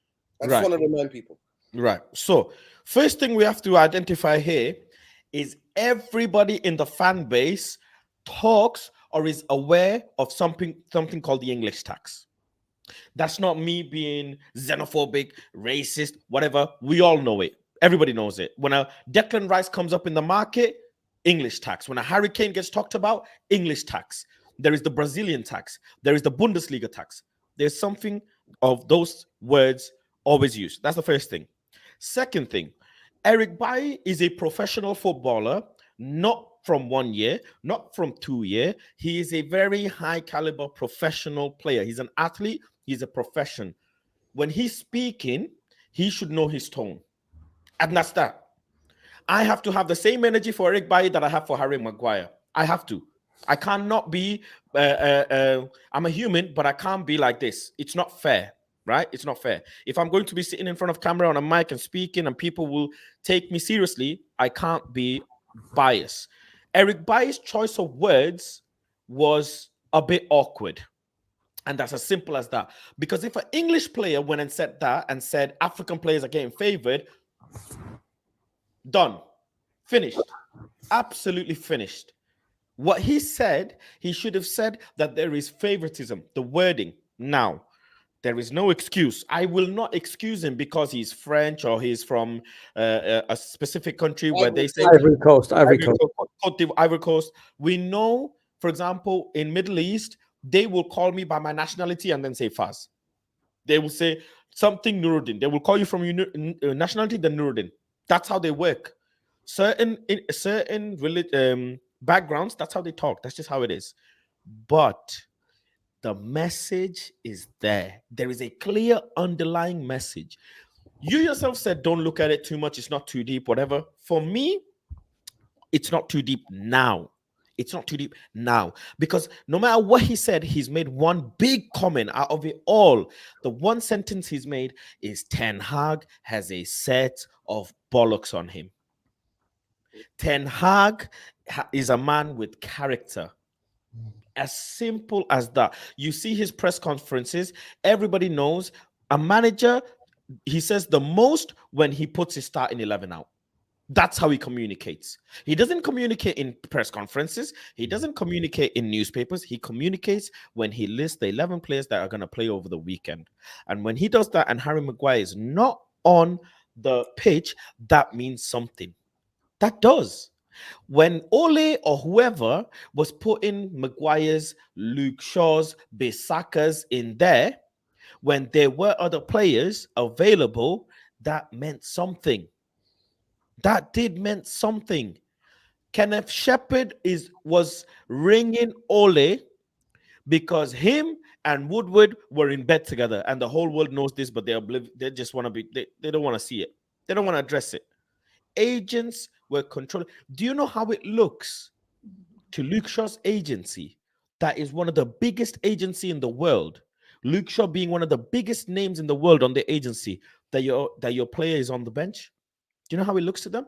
[SPEAKER 1] I just want to remind people.
[SPEAKER 4] Right. So, first thing we have to identify here is everybody in the fan base talks or is aware of something called the English tax. That's not me being xenophobic, racist, whatever. We all know it. Everybody knows it. When a Declan Rice comes up in the market, English tax. When a Harry Kane gets talked about, English tax. There is the Brazilian tax. There is the Bundesliga tax. There's something of those words always used. That's the first thing. Second thing, Eric Bailly is a professional footballer, not from 1 year, not from 2 years. He is a very high caliber professional player. He's an athlete. He's a profession. When he's speaking, he should know his tone. And that's that. I have to have the same energy for Eric Bailly that I have for Harry Maguire. I have to. I cannot be, I'm a human, but I can't be like this. It's not fair, right? It's not fair. If I'm going to be sitting in front of camera on a mic and speaking and people will take me seriously, I can't be biased. Eric Bailly's choice of words was a bit awkward. And that's as simple as that. Because if an English player went and said that and said African players are getting favored, done. Finished. Absolutely finished. What he said, he should have said that there is favoritism, the wording. Now, there is no excuse. I will not excuse him because he's French or he's from a specific country where they say
[SPEAKER 3] Ivory Coast.
[SPEAKER 4] Ivory Coast. We know, for example, in Middle East, they will call me by my nationality and then say Faz. They will say something Nuruddin. They will call you from your nationality, then Nuruddin. That's how they work. Certain backgrounds, that's how they talk. That's just how it is. But the message is there. There is a clear underlying message. You yourself said, don't look at it too much. It's not too deep, whatever. For me, it's not too deep now. It's not too deep now because no matter what he said, he's made one big comment out of it all. The one sentence he's made is Ten Hag has a set of bollocks on him. Ten Hag is a man with character. As simple as that. You see his press conferences, everybody knows a manager, he says the most when he puts his starting 11 out. That's how he communicates. He doesn't communicate in press conferences. He doesn't communicate in newspapers. He communicates when he lists the 11 players that are going to play over the weekend. And when he does that and Harry Maguire is not on the pitch, that means something. That does. When Ole or whoever was putting Maguire's, Luke Shaw's, Bissaka's in there, when there were other players available, that meant something. That did meant something. Kenneth Shepherd was ringing Ole because him and Woodward were in bed together, and the whole world knows this, but they just want to be. They don't want to see it. They don't want to address it. Agents were controlling. Do you know how it looks to Luke Shaw's agency? That is one of the biggest agency in the world. Luke Shaw being one of the biggest names in the world on the agency. That your player is on the bench. Do you know how it looks to them?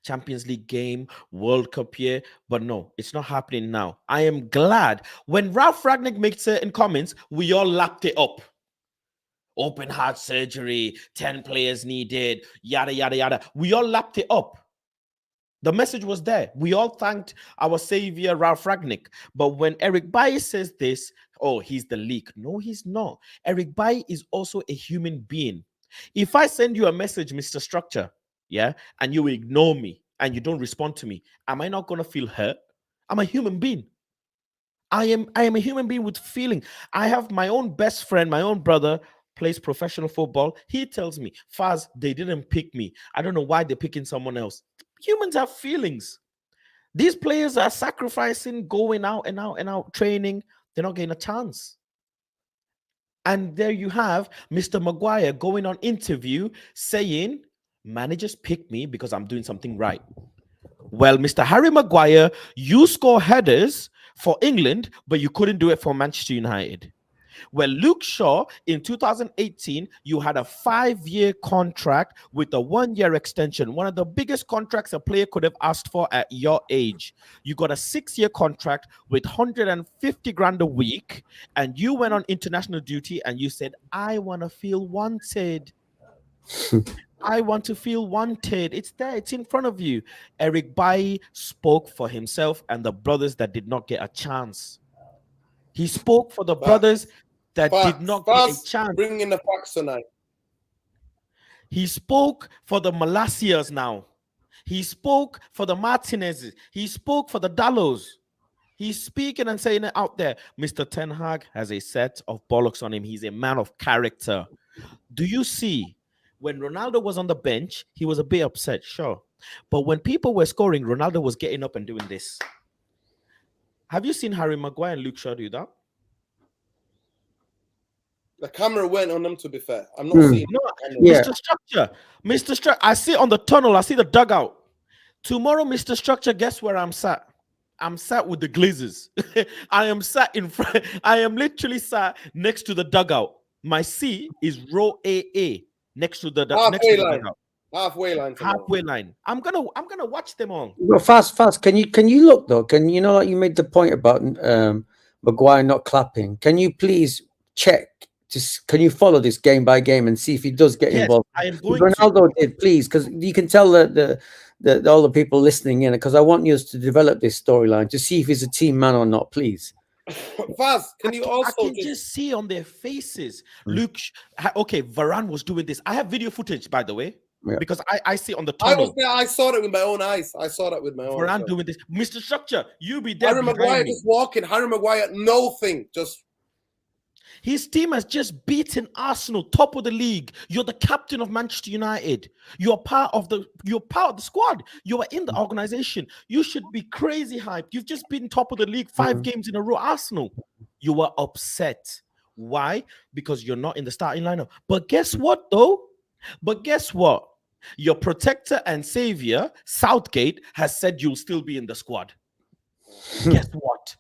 [SPEAKER 4] Champions League game, World Cup year, but no, it's not happening now. I am glad when Ralph Ragnick made certain comments, we all lapped it up. Open heart surgery, 10 players needed, yada, yada, yada. We all lapped it up. The message was there. We all thanked our savior, Ralph Ragnick. But when Eric Bailly says this, oh, he's the leak. No, he's not. Eric Bailly is also a human being. If I send you a message, Mr. Structure, yeah, and you ignore me and you don't respond to me, am I not going to feel hurt? I'm a human being. I am a human being with feeling. I have my own best friend, my own brother, plays professional football. He tells me, Faz, they didn't pick me. I don't know why they're picking someone else. Humans have feelings. These players are sacrificing, going out and out and out, training. They're not getting a chance. And there you have Mr. Maguire going on interview saying, managers pick me because I'm doing something right. Well, Mr. Harry Maguire, you score headers for England, but you couldn't do it for Manchester United. Well, Luke Shaw, in 2018, you had a 5-year contract with a 1-year extension, one of the biggest contracts a player could have asked for at your age. You got a 6-year contract with 150 grand a week, and you went on international duty and you said, I want to feel wanted. I want to feel wanted. It's there. It's in front of you. Eric Bailly spoke for himself and the brothers that did not get a chance. He spoke for the brothers that did not get a chance.
[SPEAKER 1] Bring in the facts tonight.
[SPEAKER 4] He spoke for the Malacias now. He spoke for the Martinezes. He spoke for the Dallos. He's speaking and saying it out there. Mr. Ten Hag has a set of bollocks on him. He's a man of character. Do you see? When Ronaldo was on the bench, he was a bit upset, sure. But when people were scoring, Ronaldo was getting up and doing this. Have you seen Harry Maguire and Luke Shaw do that?
[SPEAKER 1] The camera went on them, to be fair. I'm not seeing
[SPEAKER 4] Mr. Structure. Mr. Structure, I see on the tunnel, I see the dugout. Tomorrow, Mr. Structure, guess where I'm sat? I'm sat with the Glazers. I am sat in front. I am literally sat next to the dugout. My seat is row AA. Next to the dugout.
[SPEAKER 1] Halfway line.
[SPEAKER 4] Halfway line. I'm gonna watch them all.
[SPEAKER 3] Well, fast. Can you look though? Can you know, like you made the point about Maguire not clapping? Can you please check? Can you follow this game by game and see if he does get involved?
[SPEAKER 4] I am going
[SPEAKER 3] Ronaldo did, please, because you can tell that all the people listening in, because I want you to develop this storyline to see if he's a team man or not, please.
[SPEAKER 1] Vaz, can you also
[SPEAKER 4] I can just see on their faces. Luke, okay, Varane was doing this. I have video footage, by the way, because I see on the tunnel.
[SPEAKER 1] I was there. I saw it with my own eyes.
[SPEAKER 4] Varane doing this. Mr. Structure, you be there.
[SPEAKER 1] Harry Maguire just walking. Harry Maguire, nothing. Just
[SPEAKER 4] His team has just beaten Arsenal, top of the league. You're the captain of Manchester United. You're part of the squad. You are in the organization. You should be crazy hyped. You've just been top of the league 5 games in a row. Arsenal. You are upset. Why? Because you're not in the starting lineup. But guess what, though? Your protector and savior, Southgate, has said you'll still be in the squad. Guess what?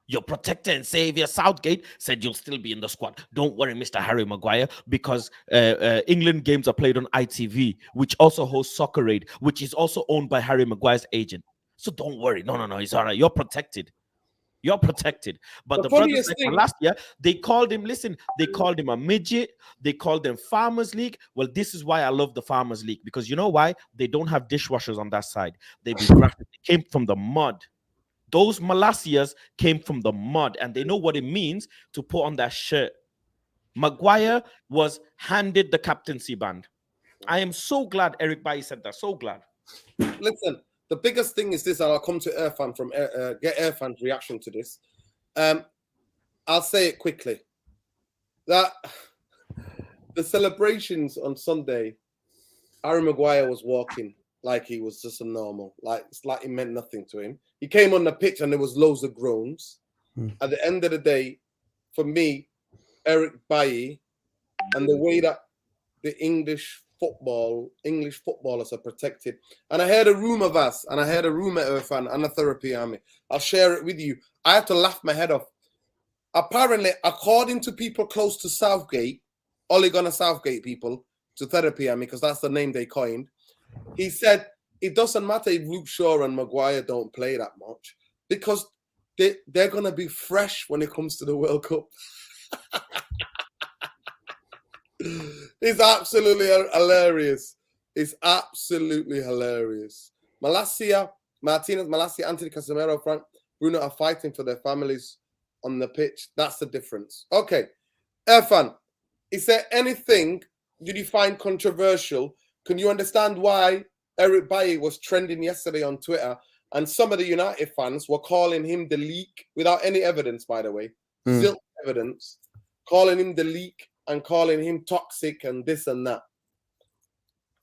[SPEAKER 4] Your protector and savior, Southgate, said you'll still be in the squad. Don't worry, Mr. Harry Maguire, because England games are played on ITV, which also hosts Soccer Aid, which is also owned by Harry Maguire's agent. So don't worry. No, it's all right. You're protected. You're protected. But the brothers like last year, they called him a midget. They called them Farmers League. Well, this is why I love the Farmers League, because you know why? They don't have dishwashers on that side. They've been grafted. They came from the mud. Those Malassias came from the mud, and they know what it means to put on that shirt. Maguire was handed the captaincy band. I am so glad Eric Bailly said that. So glad.
[SPEAKER 1] Listen, the biggest thing is this, and I'll come to Irfan from get Irfan's reaction to this. I'll say it quickly. That the celebrations on Sunday, Harry Maguire was walking like he was just a normal, like it's like it meant nothing to him. He came on the pitch and there was loads of groans. At the end of the day, for me, Eric Bailly and the way that the English footballers are protected. And I heard a rumor, Vas, and I heard a rumor, Irfan, and a therapy army. I'll share it with you. I had to laugh my head off. Apparently, according to people close to Southgate, Ole Gunnar Southgate people, to therapy army, because that's the name they coined, he said it doesn't matter if Luke Shaw and Maguire don't play that much, because they're going to be fresh when it comes to the World Cup. It's absolutely hilarious. It's absolutely hilarious. Martinez, Malacia, Anthony Casemiro, Frank, Bruno are fighting for their families on the pitch. That's the difference. Okay. Irfan, is there anything did you find controversial? Can you understand why Eric Bailly was trending yesterday on Twitter and some of the United fans were calling him the leak without any evidence, by the way, zilch evidence, calling him the leak and calling him toxic and this and that?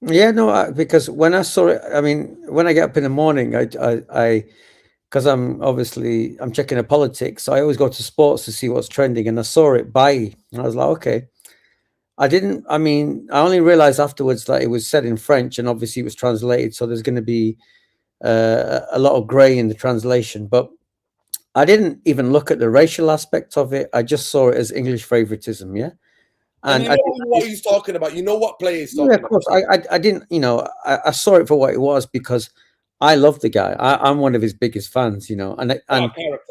[SPEAKER 3] Yeah, no, because when I saw it, I mean, when I get up in the morning, I because I'm checking the politics, so I always go to sports to see what's trending, and I saw it Bailly, and I was like, okay. I only realized afterwards that it was said in French and obviously it was translated. So there's going to be a lot of gray in the translation, but I didn't even look at the racial aspect of it. I just saw it as English favoritism. Yeah.
[SPEAKER 1] And you know what he's talking about. You know what play he's talking about.
[SPEAKER 3] Yeah, of course. I didn't, I saw it for what it was because I love the guy. I'm one of his biggest fans, and
[SPEAKER 1] character,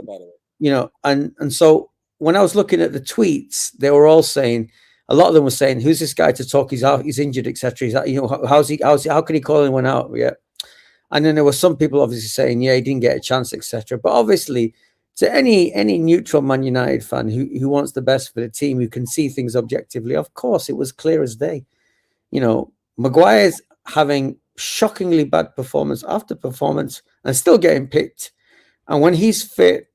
[SPEAKER 1] by the way.
[SPEAKER 3] And so when I was looking at the tweets, they were all saying, a lot of them were saying, "Who's this guy to talk? He's out. He's injured, etc. How can he call anyone out?" Yeah, and then there were some people obviously saying, "Yeah, he didn't get a chance, etc." But obviously, to any neutral Man United fan who wants the best for the team, who can see things objectively, of course, it was clear as day. Maguire's having shockingly bad performance after performance and still getting picked, and when he's fit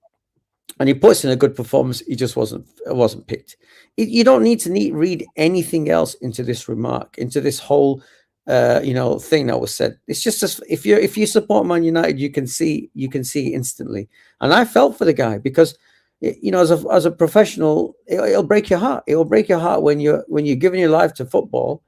[SPEAKER 3] and he puts in a good performance, he just wasn't picked. You don't need to read anything else into this remark, into this whole thing that was said. It's just if you support Man United, you can see instantly. And I felt for the guy because as a professional, it'll break your heart. It will break your heart when you're giving your life to football.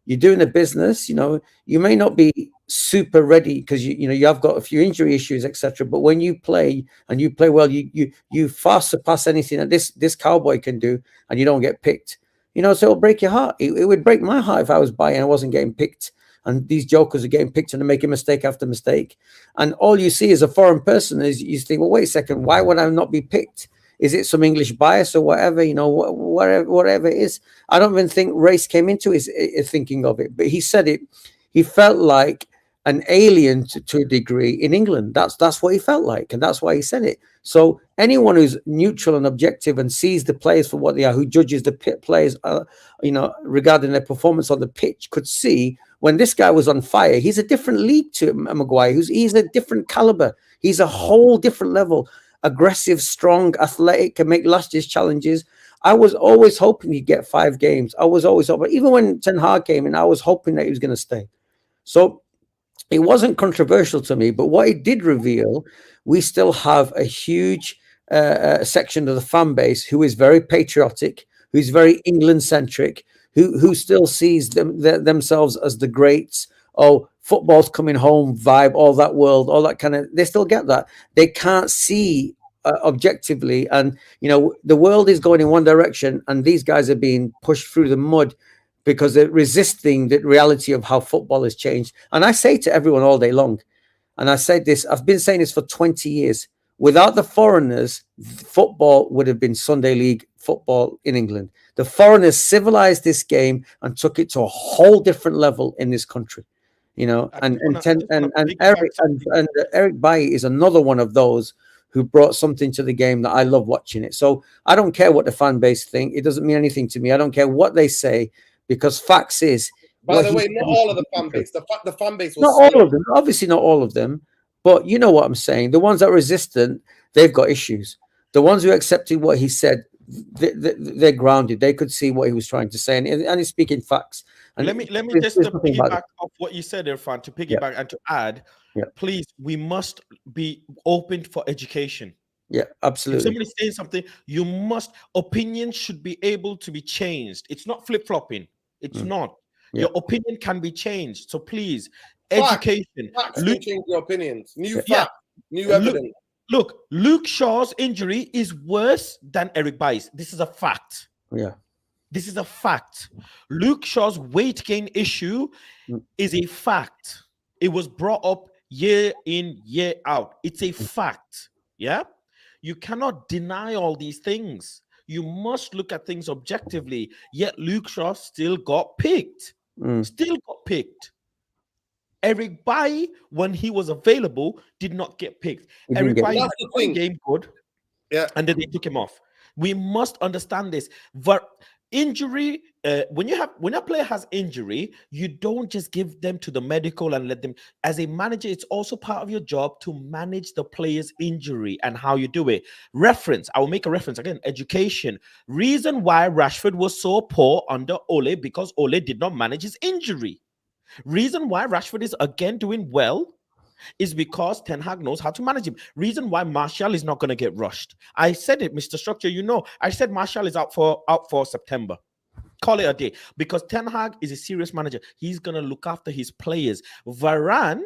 [SPEAKER 3] You're doing a business. You may not be super ready because you have got a few injury issues, etc. But when you play and you play well, you far surpass anything that this cowboy can do, and you don't get picked. So it'll break your heart. It would break my heart if I was buying and I wasn't getting picked, and these jokers are getting picked and they're making mistake after mistake. And all you see as a foreign person is you think, well, wait a second, why would I not be picked? Is it some English bias or whatever? Whatever it is. I don't even think race came into his thinking of it. But he said it. He felt like an alien to a degree in England. That's what he felt like, and that's why he said it. So anyone who's neutral and objective and sees the players for what they are, who judges the players, regarding their performance on the pitch, could see when this guy was on fire. He's a different league to Maguire. He's a different caliber. He's a whole different level. Aggressive, strong, athletic, can make last year's challenges. I was always hoping he'd get 5 games. I was always hoping, even when Ten Hag came in, I was hoping that he was going to stay. So it wasn't controversial to me, but what it did reveal, we still have a huge section of the fan base who is very patriotic, who's very England-centric, who still sees themselves as the greats. Oh, football's coming home vibe, all that world, all that kind of, they still get that. They can't see objectively, and the world is going in one direction, and these guys are being pushed through the mud because they're resisting the reality of how football has changed. And I say to everyone all day long, and I said this, I've been saying this for 20 years, without the foreigners, football would have been Sunday League football in England. The foreigners civilized this game and took it to a whole different level in this country. And Eric Bialy is another one of those who brought something to the game that I love watching it. So I don't care what the fan base think. It doesn't mean anything to me. I don't care what they say, because facts is.
[SPEAKER 1] By the way, not all of the fan base. The fan base was
[SPEAKER 3] not all of them. Obviously, not all of them. But you know what I'm saying. The ones that are resistant, they've got issues. The ones who accepted what he said, they're grounded. They could see what he was trying to say, and he's speaking facts. And
[SPEAKER 4] let me just piggyback off what you said, Irfan, to piggyback and to add. Please, we must be open for education.
[SPEAKER 3] Yeah, absolutely.
[SPEAKER 4] If somebody's saying something, opinions should be able to be changed. It's not flip-flopping. It's not. Your opinion can be changed. So please, education.
[SPEAKER 1] Facts can change your opinions. New fact, new evidence.
[SPEAKER 4] Look, Luke Shaw's injury is worse than Eric Bialy's. This is a fact.
[SPEAKER 3] Yeah.
[SPEAKER 4] This is a fact. Luke Shaw's weight gain issue is a fact. It was brought up year in, year out. It's a fact. Yeah. You cannot deny all these things. You must look at things objectively. Yet Luke Shaw still got picked. Still got picked. Eric Bialy, when he was available, did not get picked. Eric Bialy had one game good, and then they took him off. We must understand this. Injury, when a player has injury, you don't just give them to the medical and let them. As a manager, it's also part of your job to manage the player's injury and how you do it. I will make a reference again. Education. Reason why Rashford was so poor under Ole, because Ole did not manage his injury. Reason why Rashford is again doing well is because Ten Hag knows how to manage him. Reason why Martial is not going to get rushed. I said it, Mr. Structure. I said Martial is out for September. Call it a day, because Ten Hag is a serious manager. He's going to look after his players. Varane,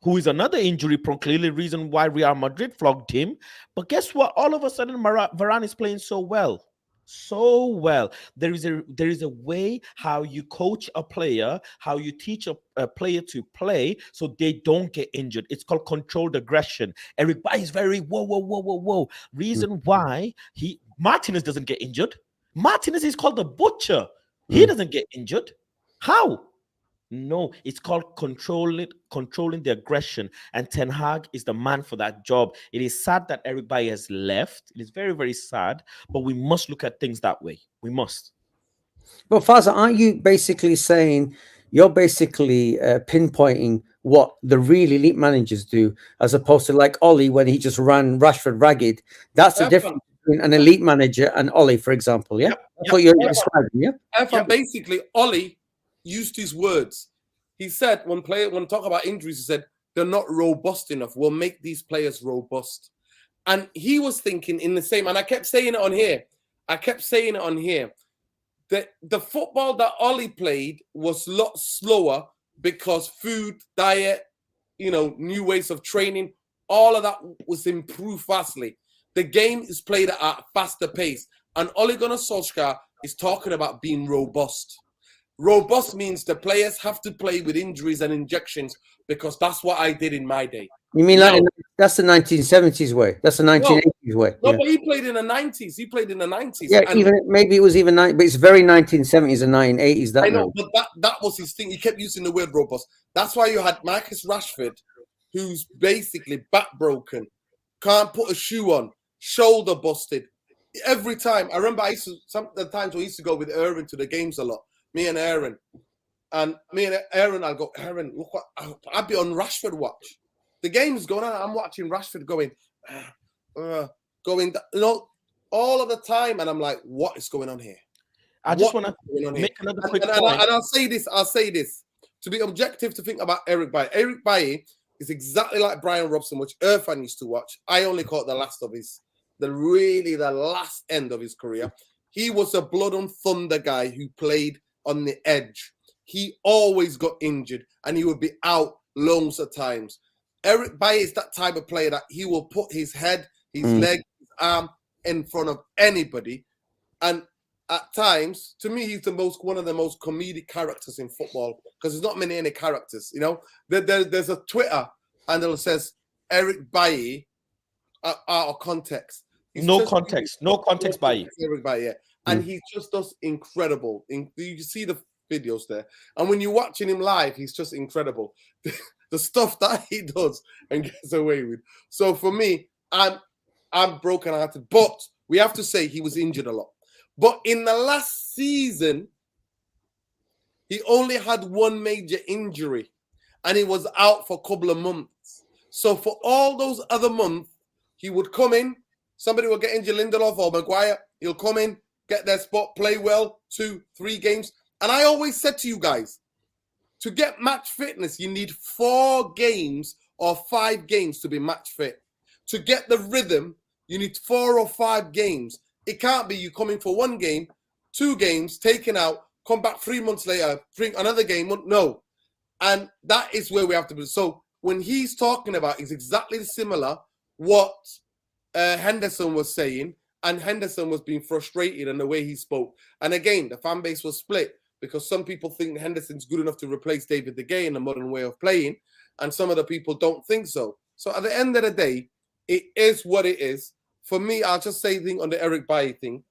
[SPEAKER 4] who is another injury prone, clearly reason why Real Madrid flogged him. But guess what? All of a sudden, Varane is playing so well. So well. There is a way how you coach a player, how you teach a player to play so they don't get injured. It's called controlled aggression. Everybody's very whoa. Reason why Martinez doesn't get injured. Martinez is called the butcher. He doesn't get injured. How? No, it's called controlling the aggression, and Ten Hag is the man for that job. It is sad that everybody has left. It is very, very sad, but we must look at things that way. We must.
[SPEAKER 3] But Faza, aren't you basically saying you're basically pinpointing what the real elite managers do, as opposed to like Ollie when he just ran Rashford ragged? That's the difference between an elite manager and Ollie, for example. Yeah, that's what you're describing. Yeah,
[SPEAKER 1] basically Ollie used his words. He said when talk about injuries, he said they're not robust enough. We'll make these players robust. And he was thinking in the same, and I kept saying it on here. That the football that Ollie played was a lot slower because food, diet, new ways of training, all of that was improved vastly. The game is played at a faster pace. And Ole Gunnar Solskjaer is talking about being robust. Robust means the players have to play with injuries and injections, because that's what I did in my day.
[SPEAKER 3] You mean that's the 1970s way? That's the 1980s way?
[SPEAKER 1] No, but he played in the 90s.
[SPEAKER 3] Yeah, maybe it was even but it's very 1970s and 1980s.
[SPEAKER 1] I know, but that was his thing. He kept using the word robust. That's why you had Marcus Rashford, who's basically back broken, can't put a shoe on, shoulder busted. Every time, I remember some of the times we used to go with Aaron to the games a lot. Me and Aaron, I'll go, Aaron, look what I'd be on Rashford watch. The game's going on. I'm watching Rashford going. all of the time, and I'm like, what is going on here?
[SPEAKER 4] I just
[SPEAKER 1] What
[SPEAKER 4] want
[SPEAKER 1] is going on
[SPEAKER 4] to
[SPEAKER 1] here?
[SPEAKER 4] make another
[SPEAKER 1] And,
[SPEAKER 4] quick
[SPEAKER 1] and,
[SPEAKER 4] point.
[SPEAKER 1] and I'll say this to be objective, to think about Eric Bailly. Eric Bailly is exactly like Brian Robson, which Irfan used to watch. I only caught the last end of his career. He was a blood and thunder guy who played on the edge. He always got injured and he would be out loads of times. Eric Bailly is that type of player that he will put his head, his leg, his arm in front of anybody. And at times, to me, he's one of the most comedic characters in football, because there's not many characters. You know, there's a Twitter handle that says Eric Bailly out of context.
[SPEAKER 4] No context Bailly.
[SPEAKER 1] Eric Bailly, yeah. And he just does incredible. You see the videos there, and when you're watching him live, he's just incredible. The stuff that he does and gets away with. So for me, I'm broken-hearted, but we have to say he was injured a lot. But in the last season, he only had one major injury, and he was out for a couple of months. So for all those other months, he would come in, somebody will get injured, Lindelof or Maguire, he'll come in, get their spot, play well, 2-3 games. And I always said to you guys, to get match fitness, you need 4 games or 5 games to be match fit. To get the rhythm, you need 4 or 5 games. It can't be you coming for 1 game, 2 games, taken out, come back 3 months later, bring another game. No. And that is where we have to be. So when he's talking about, is exactly similar what Henderson was saying, and Henderson was being frustrated in the way he spoke. And again, the fan base was split, because some people think Henderson's good enough to replace David De Gea in the modern way of playing, and some of the people don't think so. So at the end of the day, it is what it is. For me, I'll just say the thing on the Eric Bailly thing.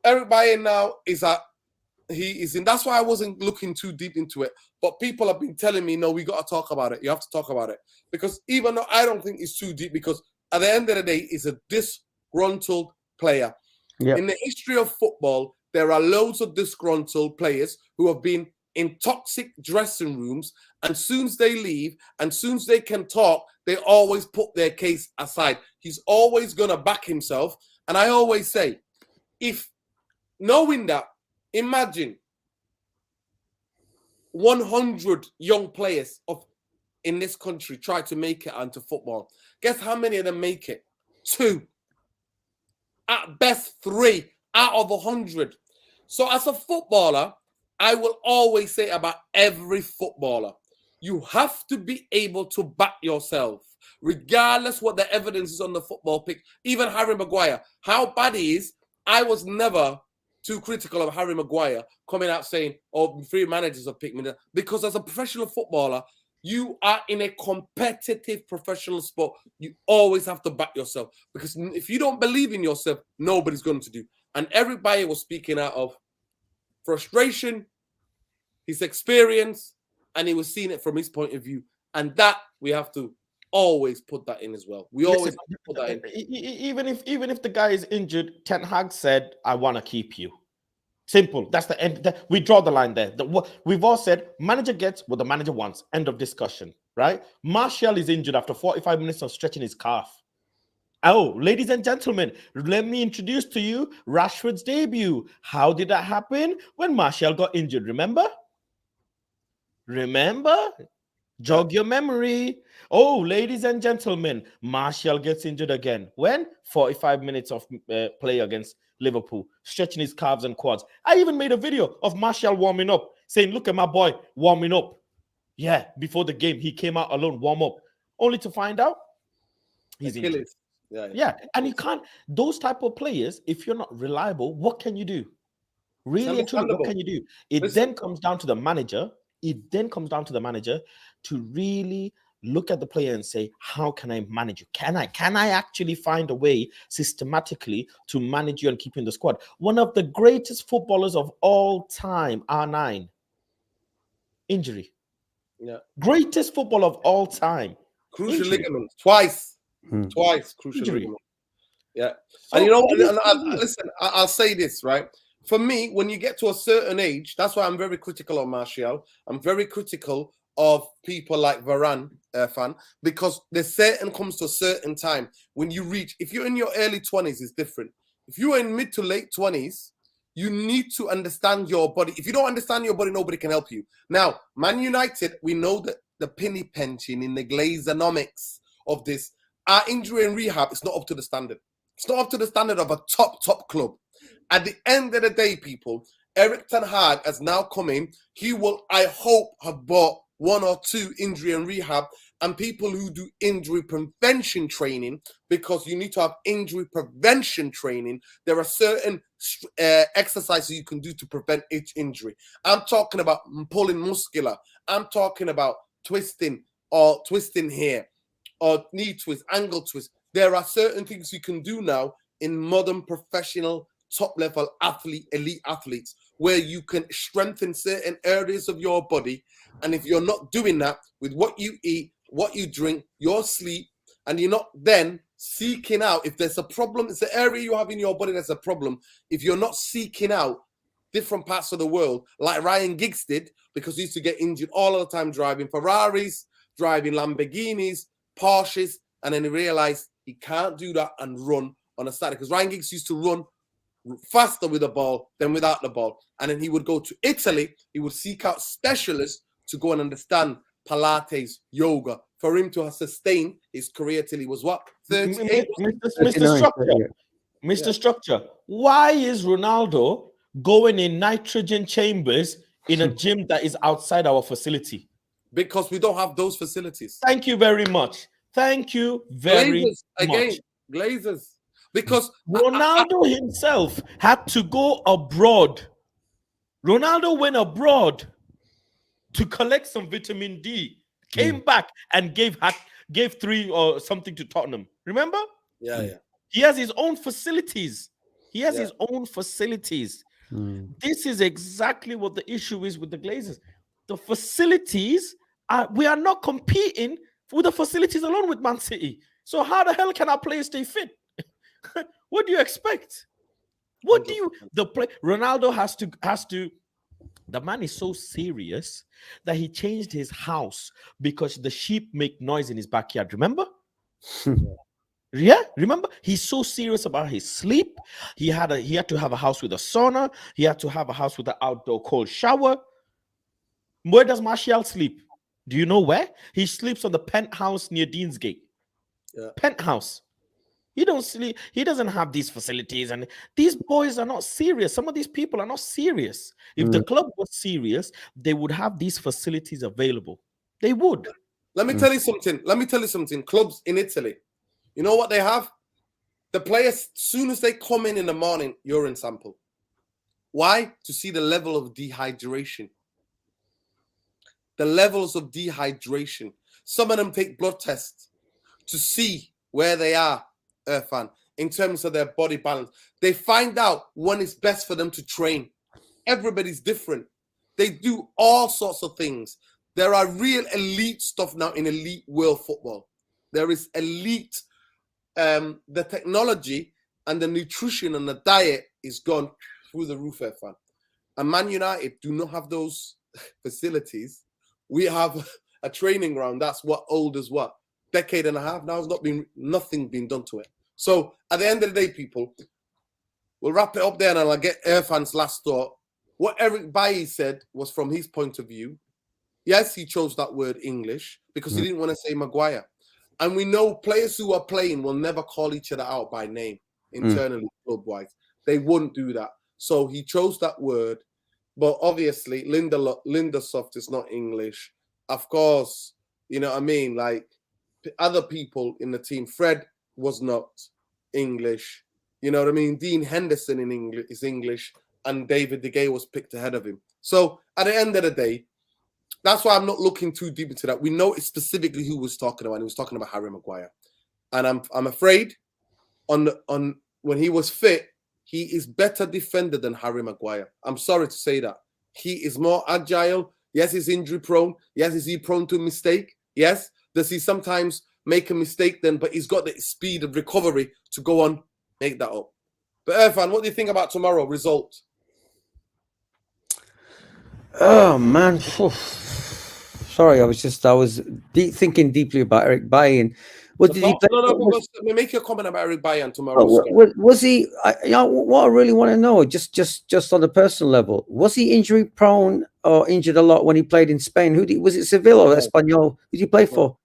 [SPEAKER 1] Eric Bailly now is that's why I wasn't looking too deep into it. But people have been telling me, no, we got to talk about it. You have to talk about it. Because even though I don't think it's too deep, because at the end of the day, it's a disgruntled player. Yep. In the history of football, there are loads of disgruntled players who have been in toxic dressing rooms, and soon as they leave, and soon as they can talk, they always put their case aside. He's always going to back himself. And I always say, if knowing that, imagine 100 young players in this country try to make it onto football. Guess how many of them make it? 2. At best 3 out of 100. So as a footballer, I will always say about every footballer, you have to be able to back yourself, regardless what the evidence is on the football pitch. Even Harry Maguire, how bad he is, I was never too critical of Harry Maguire coming out saying, oh, 3 managers have picked me. Because as a professional footballer, you are in a competitive professional sport. You always have to back yourself. Because if you don't believe in yourself, nobody's going to do. And everybody was speaking out of frustration, his experience, and he was seeing it from his point of view. And that we have to always put that in as well. We always have to put that in.
[SPEAKER 4] Even if the guy is injured, Ten Hag said, I want to keep you. Simple. That's the end. We draw the line there. We've all said manager gets what the manager wants. End of discussion, right? Martial is injured after 45 minutes of stretching his calf. Oh, ladies and gentlemen, let me introduce to you Rashford's debut. How did that happen? When Martial got injured, remember? Jog your memory. Oh, ladies and gentlemen, Martial gets injured again. When? 45 minutes of play against Liverpool, stretching his calves and quads. I even made a video of Martial warming up, saying, look at my boy warming up. Yeah, before the game, he came out alone, warm up, only to find out he's injured. Yeah, and you can't, those type of players, if you're not reliable, what can you do? Really and truly, what can you do? It then comes down to the manager. To really look at the player and say, how can I manage you? Can I actually find a way systematically to manage you and keep you in the squad? One of the greatest footballers of all time, R9, injury.
[SPEAKER 1] Yeah.
[SPEAKER 4] Greatest footballer of all time.
[SPEAKER 1] Crucial ligament. Twice. Crucial ligament. Yeah. So, and you know, listen, I'll say this, right? For me, when you get to a certain age, that's why I'm very critical of Martial. I'm very critical of people like Varane, fan, because comes to a certain time when you reach, if you're in your early 20s, it's different. if you are in mid to late 20s, you need to understand your body. If you don't understand your body, nobody can help you. Now, Man United, we know that the penny pension in the Glazeonomics of this, our injury and rehab is not up to the standard. It's not up to the standard of a top club. At the end of the day, people, Eric Ten Hag has now come in. He will, I hope, have bought 1 or 2 injury and rehab and people who do injury prevention training, because you need to have injury prevention training. There are certain exercises you can do to prevent each injury. I'm talking about pulling muscular. I'm talking about twisting here, or knee twist, ankle twist. There are certain things you can do now in modern professional top-level elite athletes, where you can strengthen certain areas of your body. And if you're not doing that with what you eat, what you drink, your sleep, and you're not then seeking out, if there's a problem, it's the area you have in your body that's a problem. If you're not seeking out different parts of the world, like Ryan Giggs did, because he used to get injured all of the time driving Ferraris, driving Lamborghinis, Porsches, and then he realized he can't do that and run on a static. Because Ryan Giggs used to run faster with the ball than without the ball. And then he would go to Italy, he would seek out specialists to go and understand Pilates, yoga, for him to sustain his career till he was what? 38?
[SPEAKER 4] Mr. Structure, why is Ronaldo going in nitrogen chambers in a gym that is outside our facility?
[SPEAKER 1] Because we don't have those facilities.
[SPEAKER 4] Thank you very much. Thank you very much.
[SPEAKER 1] Again, Glazers. Because
[SPEAKER 4] Ronaldo himself had to go abroad. Ronaldo went abroad to collect some vitamin D, came back and gave 3 or something to Tottenham. Remember?
[SPEAKER 1] Yeah.
[SPEAKER 4] He has his own facilities. His own facilities. This is exactly what the issue is with the Glazers. The facilities we are not competing with the facilities alone with Man City. So how the hell can our players stay fit? What do you expect? Ronaldo has to. The man is so serious that he changed his house because the sheep make noise in his backyard. Remember? Yeah, remember? He's so serious about his sleep. He had to have a house with a sauna. He had to have a house with an outdoor cold shower. Where does Martial sleep? Do you know where? He sleeps on the penthouse near Deansgate. Yeah. Penthouse. He don't sleep. He doesn't have these facilities, and these boys are not serious. Some of these people are not serious. If the club was serious, they would have these facilities available. They would.
[SPEAKER 1] Let me tell you something. Clubs in Italy, you know what they have? The players, as soon as they come in the morning, urine sample. Why? To see the level of dehydration. The levels of dehydration. Some of them take blood tests to see where they are. Irfan, in terms of their body balance, they find out when it's best for them to train. Everybody's different. They do all sorts of things. There are real elite stuff now in elite world football. There is elite. The technology and the nutrition and the diet is gone through the roof, Irfan. And Man United do not have those facilities. We have a training ground that's old as decade and a half now. Has nothing been done to it. So at the end of the day, people, we'll wrap it up there, and I'll get Irfan's last thought. What Eric Bialy said was from his point of view. Yes, he chose that word English because he didn't want to say Maguire. And we know players who are playing will never call each other out by name internally, club-wise. They wouldn't do that. So he chose that word. But obviously, Linda Soft is not English. Of course, you know what I mean? Like other people in the team, Fred was not English. You know what I mean? Dean Henderson is English, and David De Gea was picked ahead of him. So at the end of the day, that's why I'm not looking too deep into that. We know it's specifically who was talking about. He was talking about Harry Maguire, and I'm afraid on when he was fit, he is better defender than Harry Maguire. I'm sorry to say that. He is more agile. Yes, he's injury prone. Yes, is he prone to mistake? Yes. Does he sometimes make a mistake then? But he's got the speed of recovery to go on, make that up. But Irfan, what do you think about tomorrow result?
[SPEAKER 3] Oh man, sorry, I was thinking deeply about Eric Bailly, and What did he play?
[SPEAKER 1] No,
[SPEAKER 3] Was,
[SPEAKER 1] because we make a comment about Eric Bailly tomorrow.
[SPEAKER 3] was he? You know, what I really want to know, just on a personal level, was he injury prone or injured a lot when he played in Spain? Was it Seville or Espanyol? Who did he play for?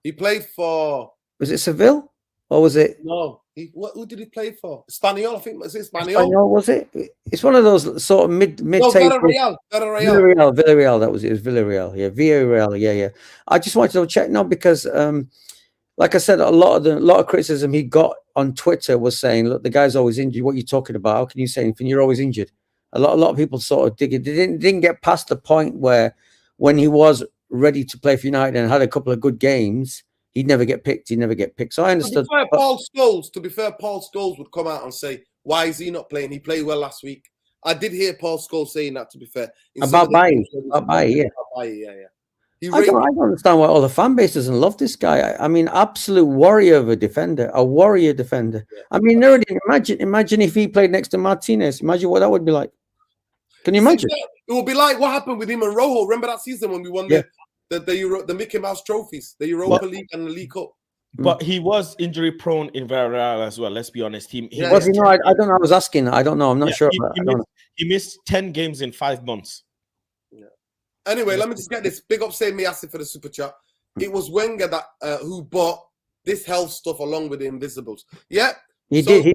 [SPEAKER 1] He played for.
[SPEAKER 3] Was it Seville or was it?
[SPEAKER 1] No. Who did he play for? Espanyol, I think. Was it Espanyol?
[SPEAKER 3] Espanyol, was it? It's one of those sort of mid
[SPEAKER 1] No,
[SPEAKER 3] table.
[SPEAKER 1] Villarreal.
[SPEAKER 3] That was it. It was Villarreal. Yeah, Villarreal. Yeah. I just wanted to check now because, like I said, a lot of criticism he got on Twitter was saying, "Look, the guy's always injured. What are you talking about? How can you say anything? You're always injured." A lot of people sort of dig it. They didn't get past the point where when he was ready to play for United and had a couple of good games, he'd never get picked. So I understood.
[SPEAKER 1] To be fair, Paul Scholes would come out and say, "Why is he not playing? He played well last week." I did hear Paul Scholes saying that. To be fair,
[SPEAKER 3] About Bailly, yeah. I don't understand why all the fan base doesn't love this guy. I mean, absolute warrior of a defender. Yeah. I mean, imagine if he played next to Martinez. Imagine what that would be like. Can you imagine?
[SPEAKER 1] It would be like what happened with him and Rojo. Remember that season when we won the Mickey Mouse trophies, the Europa League and the League Cup.
[SPEAKER 4] But he was injury prone in Villarreal as well. Let's be honest. He
[SPEAKER 3] was. I don't know. I was asking. I don't know. I'm not sure.
[SPEAKER 4] He missed 10 games in 5 months.
[SPEAKER 1] Yeah. Anyway, let me just get this. Big up, say Miasi for the super chat. It was Wenger that who bought this health stuff along with the Invisibles. Yeah,
[SPEAKER 3] he did.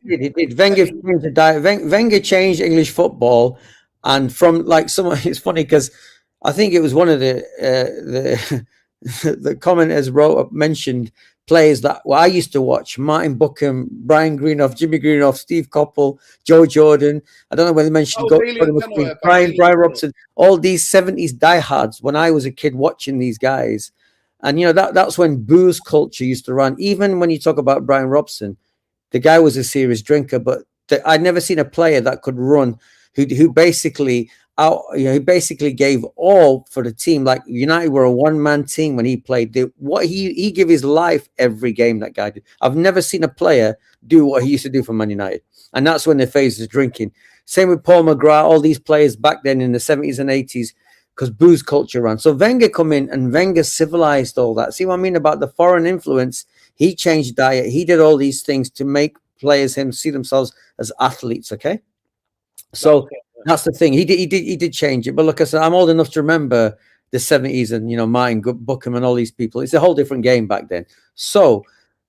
[SPEAKER 3] Wenger changed English football, and from like someone. It's funny because I think it was one of the commenters mentioned players that I used to watch: Martin Buckham, Brian Greenough, Jimmy Greenough, Steve Coppell, Joe Jordan. I don't know whether they mentioned Brian Robson. All these 70s diehards when I was a kid watching these guys. And, you know, that's when booze culture used to run. Even when you talk about Brian Robson, the guy was a serious drinker, but I'd never seen a player that could run who basically he basically gave all for the team. Like United were a one-man team when he played. He gave his life every game, that guy did. I've never seen a player do what he used to do for Man United. And that's when the phase is drinking. Same with Paul McGrath, all these players back then in the 70s and 80s, because booze culture ran. So Wenger come in and Wenger civilized all that. See what I mean about the foreign influence? He changed diet. He did all these things to make players see themselves as athletes, okay? So that's the thing. He did change it. But look, I said, I'm old enough to remember the 70s and, you know, Martin Buckham and all these people. It's a whole different game back then. So,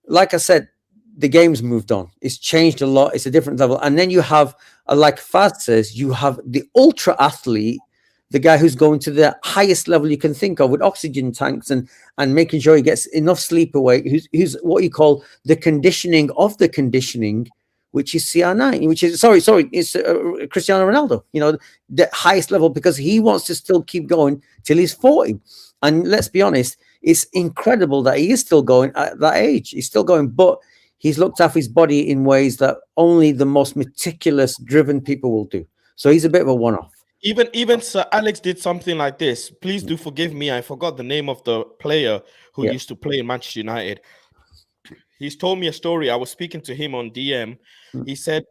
[SPEAKER 3] like I said, the game's moved on. It's changed a lot. It's a different level. And then you have, like Faz says, you have the ultra athlete, the guy who's going to the highest level you can think of with oxygen tanks and making sure he gets enough sleep away, who's what you call the conditioning of the conditioning, which is CR9, which is, it's Cristiano Ronaldo, you know, the highest level, because he wants to still keep going till he's 40. And let's be honest, it's incredible that he is still going at that age. He's still going, but he's looked after his body in ways that only the most meticulous, driven people will do. So he's a bit of a one-off.
[SPEAKER 4] Even Sir Alex did something like this. Please do forgive me. I forgot the name of the player who used to play in Manchester United. He's told me a story. I was speaking to him on DM. He said,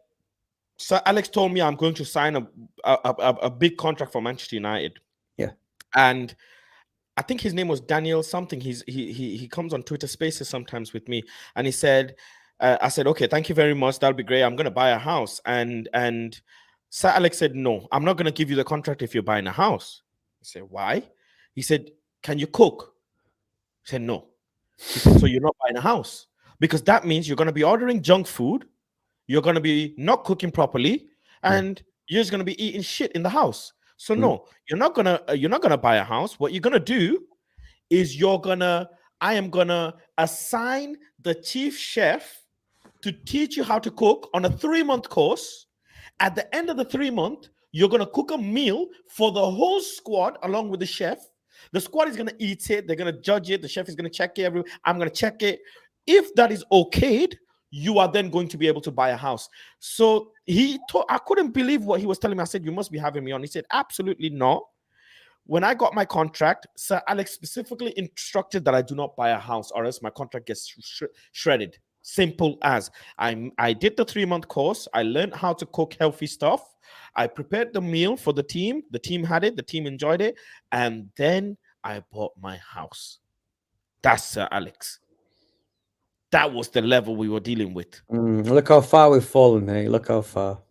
[SPEAKER 4] Sir Alex told me I'm going to sign a big contract for Manchester United.
[SPEAKER 3] Yeah.
[SPEAKER 4] And I think his name was Daniel something. He comes on Twitter Spaces sometimes with me. And he said, I said, okay, thank you very much. That'll be great. I'm going to buy a house. And Sir Alex said, no, I'm not going to give you the contract if you're buying a house. I said, why? He said, can you cook? I said, no. He said, so you're not buying a house? Because that means you're going to be ordering junk food. You're going to be not cooking properly. And you're just going to be eating shit in the house. So no, you're not going to buy a house. What you're going to do is I am going to assign the chief chef to teach you how to cook on a 3-month course. At the end of the 3 month, you're going to cook a meal for the whole squad along with the chef. The squad is going to eat it. They're going to judge it. The chef is going to check it. I'm going to check it. If that is okayed, you are then going to be able to buy a house. So I couldn't believe what he was telling me. I said, you must be having me on. He said, absolutely not. When I got my contract, Sir Alex specifically instructed that I do not buy a house or else my contract gets shredded. Simple as. I did the 3-month course. I learned how to cook healthy stuff. I prepared the meal for the team. The team had it. The team enjoyed it. And then I bought my house. That's Sir Alex. That was the level we were dealing with.
[SPEAKER 3] Look how far we've fallen, hey. Look how far.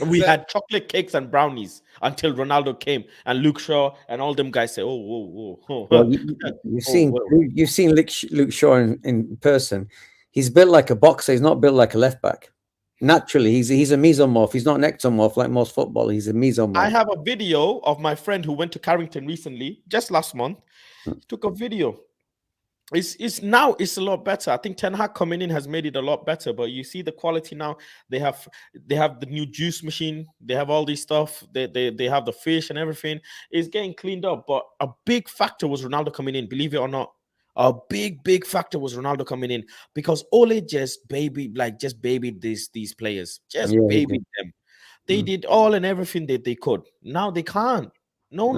[SPEAKER 4] We had chocolate cakes and brownies until Ronaldo came and Luke Shaw and all them guys say, "Oh, whoa, whoa."
[SPEAKER 3] Well, you've seen Luke Shaw in person. He's built like a boxer. He's not built like a left back. Naturally, he's a mesomorph. He's not an ectomorph like most football. He's a mesomorph.
[SPEAKER 4] I have a video of my friend who went to Carrington recently, just last month. He took a video. It's now a lot better. I think Ten Hag coming in has made it a lot better. But you see the quality now. They have the new juice machine. They have all this stuff. They have the fish and everything. It's getting cleaned up. But a big factor was Ronaldo coming in. Believe it or not, a big factor was Ronaldo coming in because Ole just babied these players. Just babied them. They did all and everything that they could. Now they can't. No.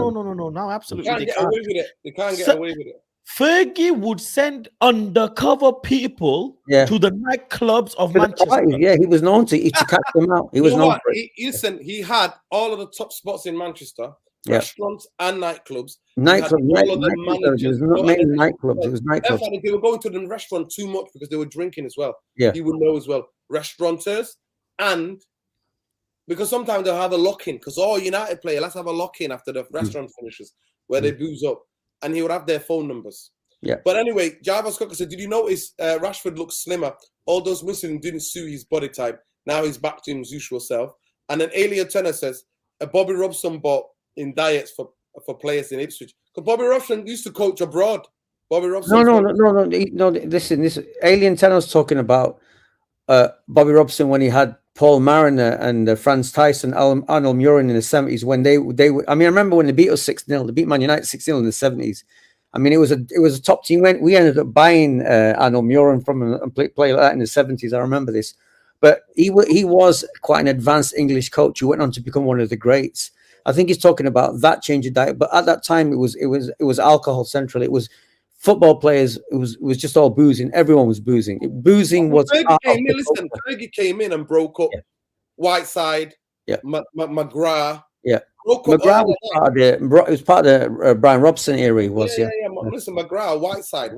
[SPEAKER 4] Now absolutely
[SPEAKER 1] they can't get away with it. They can't get away with it.
[SPEAKER 4] Fergie would send undercover people to the nightclubs of Manchester.
[SPEAKER 3] Yeah, he was known to catch them out. He was known for it.
[SPEAKER 1] He had all of the top spots in Manchester, restaurants and nightclubs.
[SPEAKER 3] Nightclubs. It was not mainly nightclubs. It was nightclubs.
[SPEAKER 1] They were going to the restaurant too much because they were drinking as well.
[SPEAKER 3] Yeah,
[SPEAKER 1] he would know as well. Restaurateurs and because sometimes they'll have a lock-in because United player, let's have a lock-in after the restaurant finishes where they booze up. And he would have their phone numbers.
[SPEAKER 3] Yeah.
[SPEAKER 1] But anyway, Jarvis Cocker said, did you notice Rashford looks slimmer? All those Muslims didn't suit his body type. Now he's back to his usual self. And then Alia Tenner says, Bobby Robson bought in diets for players in Ipswich. Because Bobby Robson used to coach abroad. Bobby Robson.
[SPEAKER 3] No. Listen. Alien Tenner's talking about Bobby Robson when he had Paul Mariner and Franz Tyson, Arnold Murin in the 70s when they I mean, I remember when they beat us 6-0, they beat Man United 6-0 in the 70s. I mean, it was a top team. We ended up buying Arnold Murin from a play like that in the 70s. I remember this. But he was quite an advanced English coach who went on to become one of the greats. I think he's talking about that change of diet. But at that time, it was alcohol central. It was football players. It was just all boozing. Everyone was boozing. Boozing was.
[SPEAKER 1] Fergie came in and broke up Whiteside.
[SPEAKER 3] Yeah.
[SPEAKER 1] McGrath.
[SPEAKER 3] Yeah. McGrath was part of the Brian Robson era. He was. Yeah.
[SPEAKER 1] Listen, McGrath, Whiteside.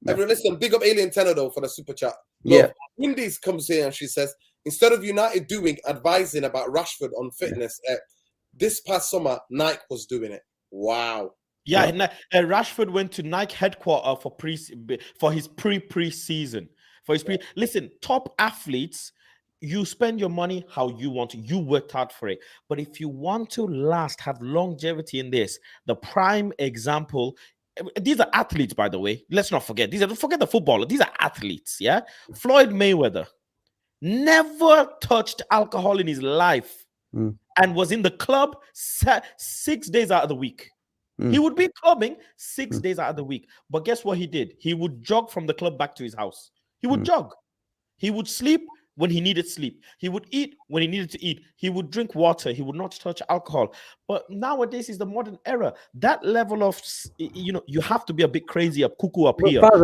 [SPEAKER 1] Listen, big up Alien Tenor though for the super chat.
[SPEAKER 3] Look,
[SPEAKER 1] Windies comes here and she says, instead of United advising about Rashford on fitness, this past summer Nike was doing it. Wow.
[SPEAKER 4] Yeah, Rashford went to Nike headquarters for his pre-season. Listen, top athletes, you spend your money how you want to. You worked hard for it. But if you want to last, have longevity in this, the prime example, these are athletes, by the way. Let's not forget. Forget the footballer. These are athletes, yeah? Floyd Mayweather never touched alcohol in his life and was in the club 6 days out of the week. He would be clubbing 6 days out of the week. But guess what he did? He would jog from the club back to his house. He would jog. He would sleep when he needed sleep. He would eat when he needed to eat. He would drink water. He would not touch alcohol. But nowadays is the modern era. That level of, you have to be a bit crazy, cuckoo up here.
[SPEAKER 3] But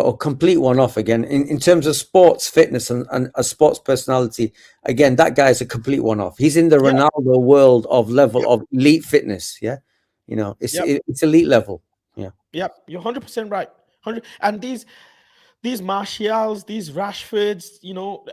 [SPEAKER 3] a complete one-off again. In terms of sports fitness and a sports personality, again, that guy is a complete one-off. He's in the Ronaldo world of level of elite fitness. Yeah. It's elite level. Yeah.
[SPEAKER 4] Yep. You're 100% right. And these Martials, these Rashfords,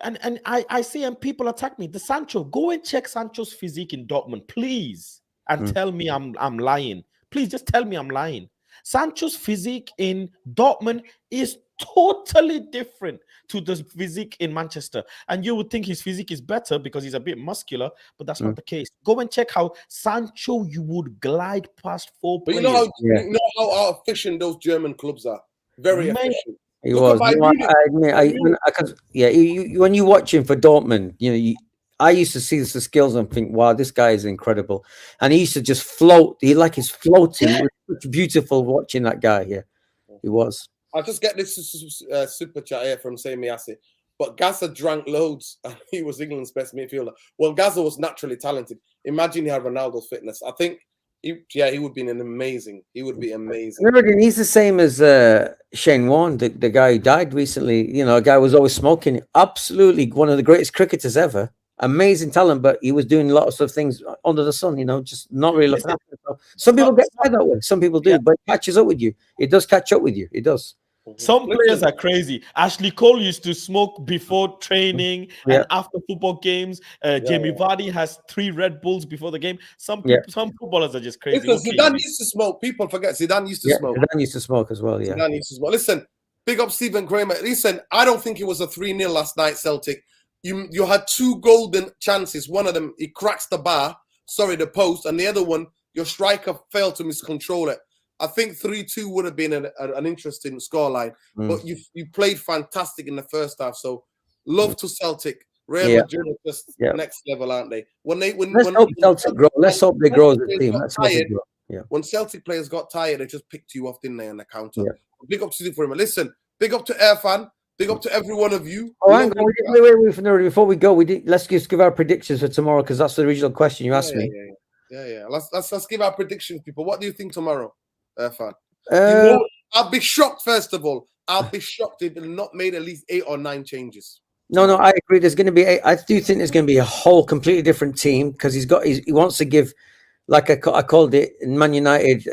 [SPEAKER 4] and I see and people attack me. The Sancho, go and check Sancho's physique in Dortmund, please, and tell me I'm lying. Please just tell me I'm lying. Sancho's physique in Dortmund is totally different to the physique in Manchester. And you would think his physique is better because he's a bit muscular, but that's not the case. Go and check how Sancho, you would glide past 4 players.
[SPEAKER 1] But you know how efficient those German clubs are. Very efficient.
[SPEAKER 3] He was. When you watch him for Dortmund, I used to see the skills and think, wow, this guy is incredible. And he used to just float. His floating. It was beautiful watching that guy here. He was.
[SPEAKER 1] I'll just get this super chat here from Samiasi. But Gaza drank loads and he was England's best midfielder. Well, Gaza was naturally talented. Imagine he had Ronaldo's fitness. I think he would be amazing. He would be amazing.
[SPEAKER 3] He's the same as Shane Warne, the guy who died recently. A guy who was always smoking. Absolutely one of the greatest cricketers ever. Amazing talent, but he was doing lots of things under the sun, just not really looking after himself. Some people get by that way. Some people do, but it catches up with you. It does catch up with you. It does.
[SPEAKER 4] Some players are crazy. Ashley Cole used to smoke before training and after football games. Jamie Vardy has 3 Red Bulls before the game. Some people, some footballers are just crazy.
[SPEAKER 1] Because Zidane used to smoke. People forget Zidane used to smoke.
[SPEAKER 3] Zidane used to smoke as well. Yeah,
[SPEAKER 1] Zidane used to smoke. Listen, big up Stephen Kramer. Listen, I don't think it was a 3-0 last night, Celtic. You had 2 golden chances. One of them, he cracks the the post, and the other one, your striker failed to miscontrol it. I think 3-2 would have been an interesting scoreline, but you played fantastic in the first half. So love to Celtic. Real Madrid are just next level, aren't they? Let's
[SPEAKER 3] hope Celtic grow. Let's hope they grow as a team. Let's hope they grow. Yeah.
[SPEAKER 1] When Celtic players got tired, they just picked you off, didn't they, on the counter? Yeah. Big up to you for him. Listen, big up to Irfan. Big up to every one of you.
[SPEAKER 3] Oh, hang on. Wait. Before we go, let's just give our predictions for tomorrow because that's the original question you asked me.
[SPEAKER 1] Yeah. Let's give our predictions, people. What do you think tomorrow, Irfan? I'll be shocked. First of all, I'll be shocked if they've not made at least 8 or 9 changes.
[SPEAKER 3] No, I agree. There's going to be. I do think there's going to be a whole completely different team because he wants to give, like I called it, Man United.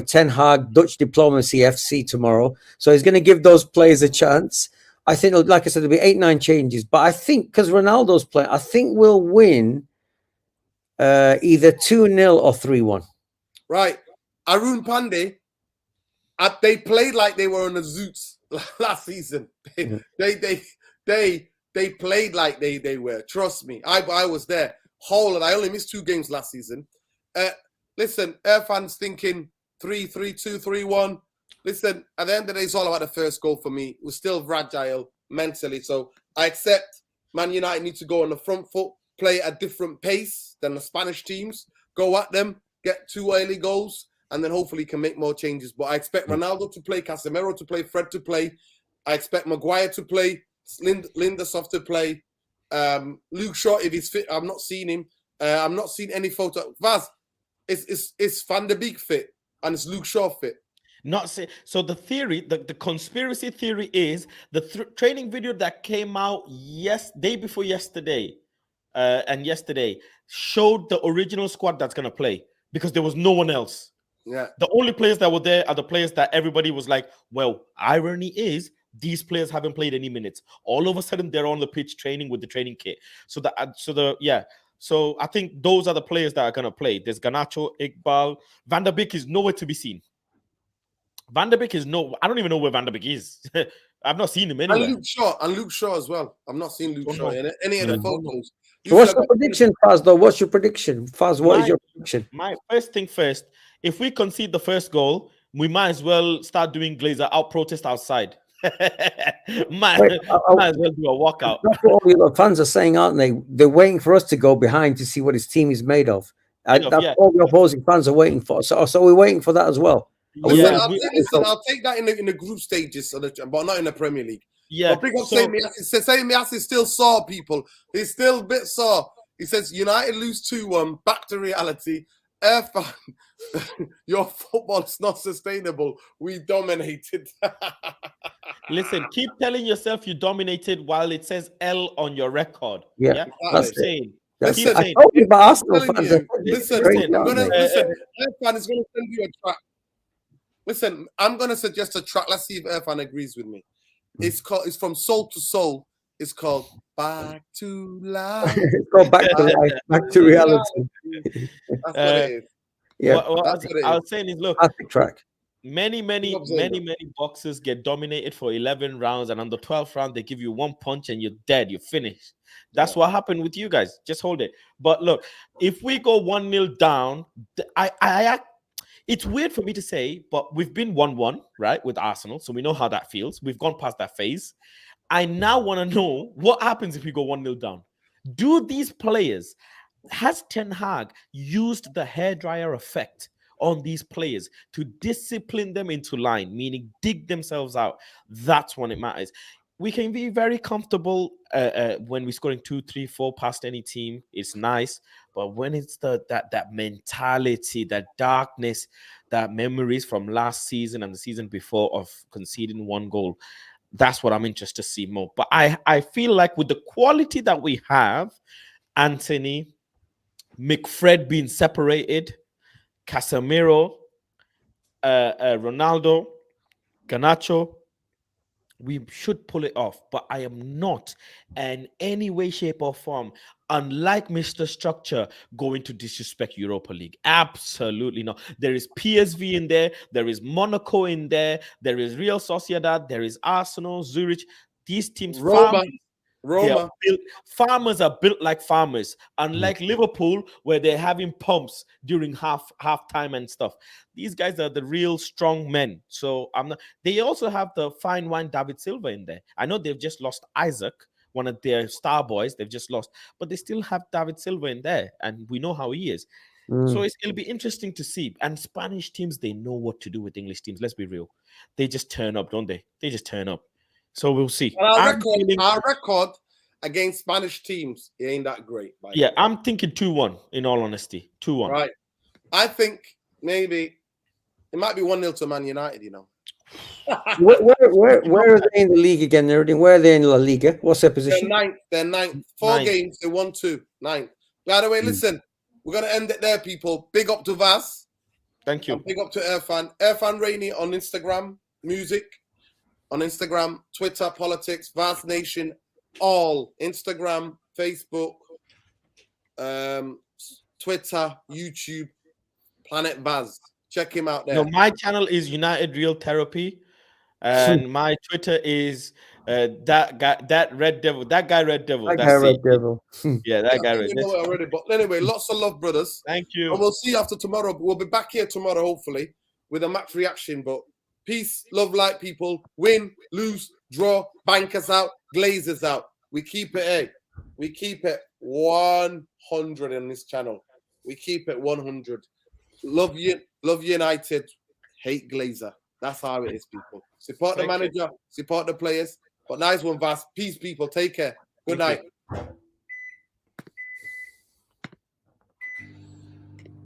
[SPEAKER 3] Ten Hag Dutch diplomacy FC tomorrow. So he's going to give those players a chance. I think, like I said, there'll be 8, 9 changes. But I think because Ronaldo's playing, I think we'll win either 2-0 or 3-1.
[SPEAKER 1] Right, Arun Pandey. They played like they were on the Zoots last season. They played like they were. Trust me, I was there. I only missed 2 games last season. Listen, Irfan's thinking 3-3-2, 3-1. Listen, at the end of the day, it's all about the first goal for me. We're still fragile mentally, so I accept Man United need to go on the front foot, play at a different pace than the Spanish teams. Go at them, get 2 early goals, and then hopefully can make more changes. But I expect Ronaldo to play, Casemiro to play, Fred to play. I expect Maguire to play, Lindelof to play. Luke Shaw, if he's fit, I've not seen him. I'm not seeing any photo. Vaz, is Van der Beek fit and is Luke Shaw fit?
[SPEAKER 4] So the theory, the conspiracy theory is the training video that came out day before yesterday, and yesterday showed the original squad that's gonna play because there was no one else.
[SPEAKER 1] Yeah,
[SPEAKER 4] the only players that were there are the players that everybody was like, well, irony is these players haven't played any minutes. All of a sudden, they're on the pitch training with the training kit. So I think those are the players that are gonna play. There's Garnacho, Iqbal, Van der Beek is nowhere to be seen. I don't even know where Van der Beek is. I've not seen him anywhere.
[SPEAKER 1] And Luke Shaw as well. I'm not seeing Luke Shaw in any of the photos.
[SPEAKER 3] What's your prediction, Faz? Though, what's your prediction, Faz? What is your prediction?
[SPEAKER 4] My first thing first. If we concede the first goal, we might as well start doing Glazer out protest outside. might as well do a walkout.
[SPEAKER 3] That's what all the fans are saying, aren't they? They're waiting for us to go behind to see what his team is made of. That's all the opposing fans are waiting for. So we're waiting for that as well.
[SPEAKER 1] I'll take that in the group stages, but not in the Premier League.
[SPEAKER 4] Yeah,
[SPEAKER 1] but Miassi still sore, people. He's still a bit sore. He says United lose 2-1. Back to reality. Irfan, your football is not sustainable. We dominated.
[SPEAKER 4] Listen, keep telling yourself you dominated while it says L on your record.
[SPEAKER 3] Yeah?
[SPEAKER 4] That's insane.
[SPEAKER 1] Listen,
[SPEAKER 3] I told you about Arsenal fans.
[SPEAKER 1] Listen, Irfan is going to send you a track. Listen, I'm going to suggest a track. Let's see if Irfan agrees with me. It's from Soul to Soul. It's called Back to Life.
[SPEAKER 3] It's called Back to Life, Back to Reality.
[SPEAKER 1] That's what it is.
[SPEAKER 3] Yeah,
[SPEAKER 4] I was saying is, look,
[SPEAKER 3] track.
[SPEAKER 4] Many boxers get dominated for 11 rounds, and on the 12th round, they give you one punch and you're dead. You're finished. That's what happened with you guys. Just hold it. But look, if we go 1-0 down, it's weird for me to say, but we've been 1-1, right, with Arsenal, so we know how that feels. We've gone past that phase. I now want to know what happens if we go 1-0 down. Do these players, has Ten Hag used the hairdryer effect on these players to discipline them into line, meaning dig themselves out? That's when it matters. We can be very comfortable when we're scoring 2, 3, 4 past any team. It's nice. But when it's that mentality, that darkness, that memories from last season and the season before of conceding 1 goal, that's what I'm interested to see more. But I feel like with the quality that we have, Anthony, McFred being separated, Casemiro, Ronaldo, Garnacho, we should pull it off, but I am not in any way, shape, or form, unlike Mr. Structure, going to disrespect Europa League. Absolutely not. There is PSV in there, there is Monaco in there, there is Real Sociedad, there is Arsenal, Zurich. These teams,
[SPEAKER 1] Roma.
[SPEAKER 4] they are built, farmers are built like farmers, unlike
[SPEAKER 3] Mm.
[SPEAKER 4] Liverpool, where they're having pumps during half time and stuff. These guys are the real strong men. So I'm not. They also have the fine wine David Silva in there. I know they've just lost Isaac, one of their star boys. They've just lost, but they still have David Silva in there, and we know how he is. So it'll be interesting to see. And Spanish teams, they know what to do with English teams. Let's be real. They just turn up, don't they? They just turn up. So we'll see.
[SPEAKER 1] Our record against Spanish teams, it ain't that great.
[SPEAKER 4] Yeah, I'm thinking 2-1, in all honesty. 2-1.
[SPEAKER 1] Right. I think maybe it might be 1-0 to Man United, you know.
[SPEAKER 3] Where are they in the league again? Where are they in La Liga? What's their position?
[SPEAKER 1] They're ninth. 4 games, they won 2. 9th. By the way, listen, we're going to end it there, people. Big up to Vaz.
[SPEAKER 4] Thank you.
[SPEAKER 1] And big up to Irfan. Irfan Rainey on Instagram, music. On Instagram, Twitter, politics, Vaz Nation, all Instagram, Facebook, Twitter, YouTube, Planet Vaz. Check him out there.
[SPEAKER 4] No, my channel is United Real Therapy, and my Twitter is that guy Red Devil. Yeah, that guy Red Devil.
[SPEAKER 1] Already, but anyway, lots of love, brothers.
[SPEAKER 4] Thank you.
[SPEAKER 1] And we'll see you after tomorrow. We'll be back here tomorrow, hopefully, with a match reaction. But peace, love, light, people. Win, lose, draw, bankers out, glazers out. We keep it, we keep it 100 on this channel. We keep it 100. Love you, love United, hate Glazer. That's how it is, people. Support the manager, support the players. But nice one, Vas. Peace, people. Take care. Good night.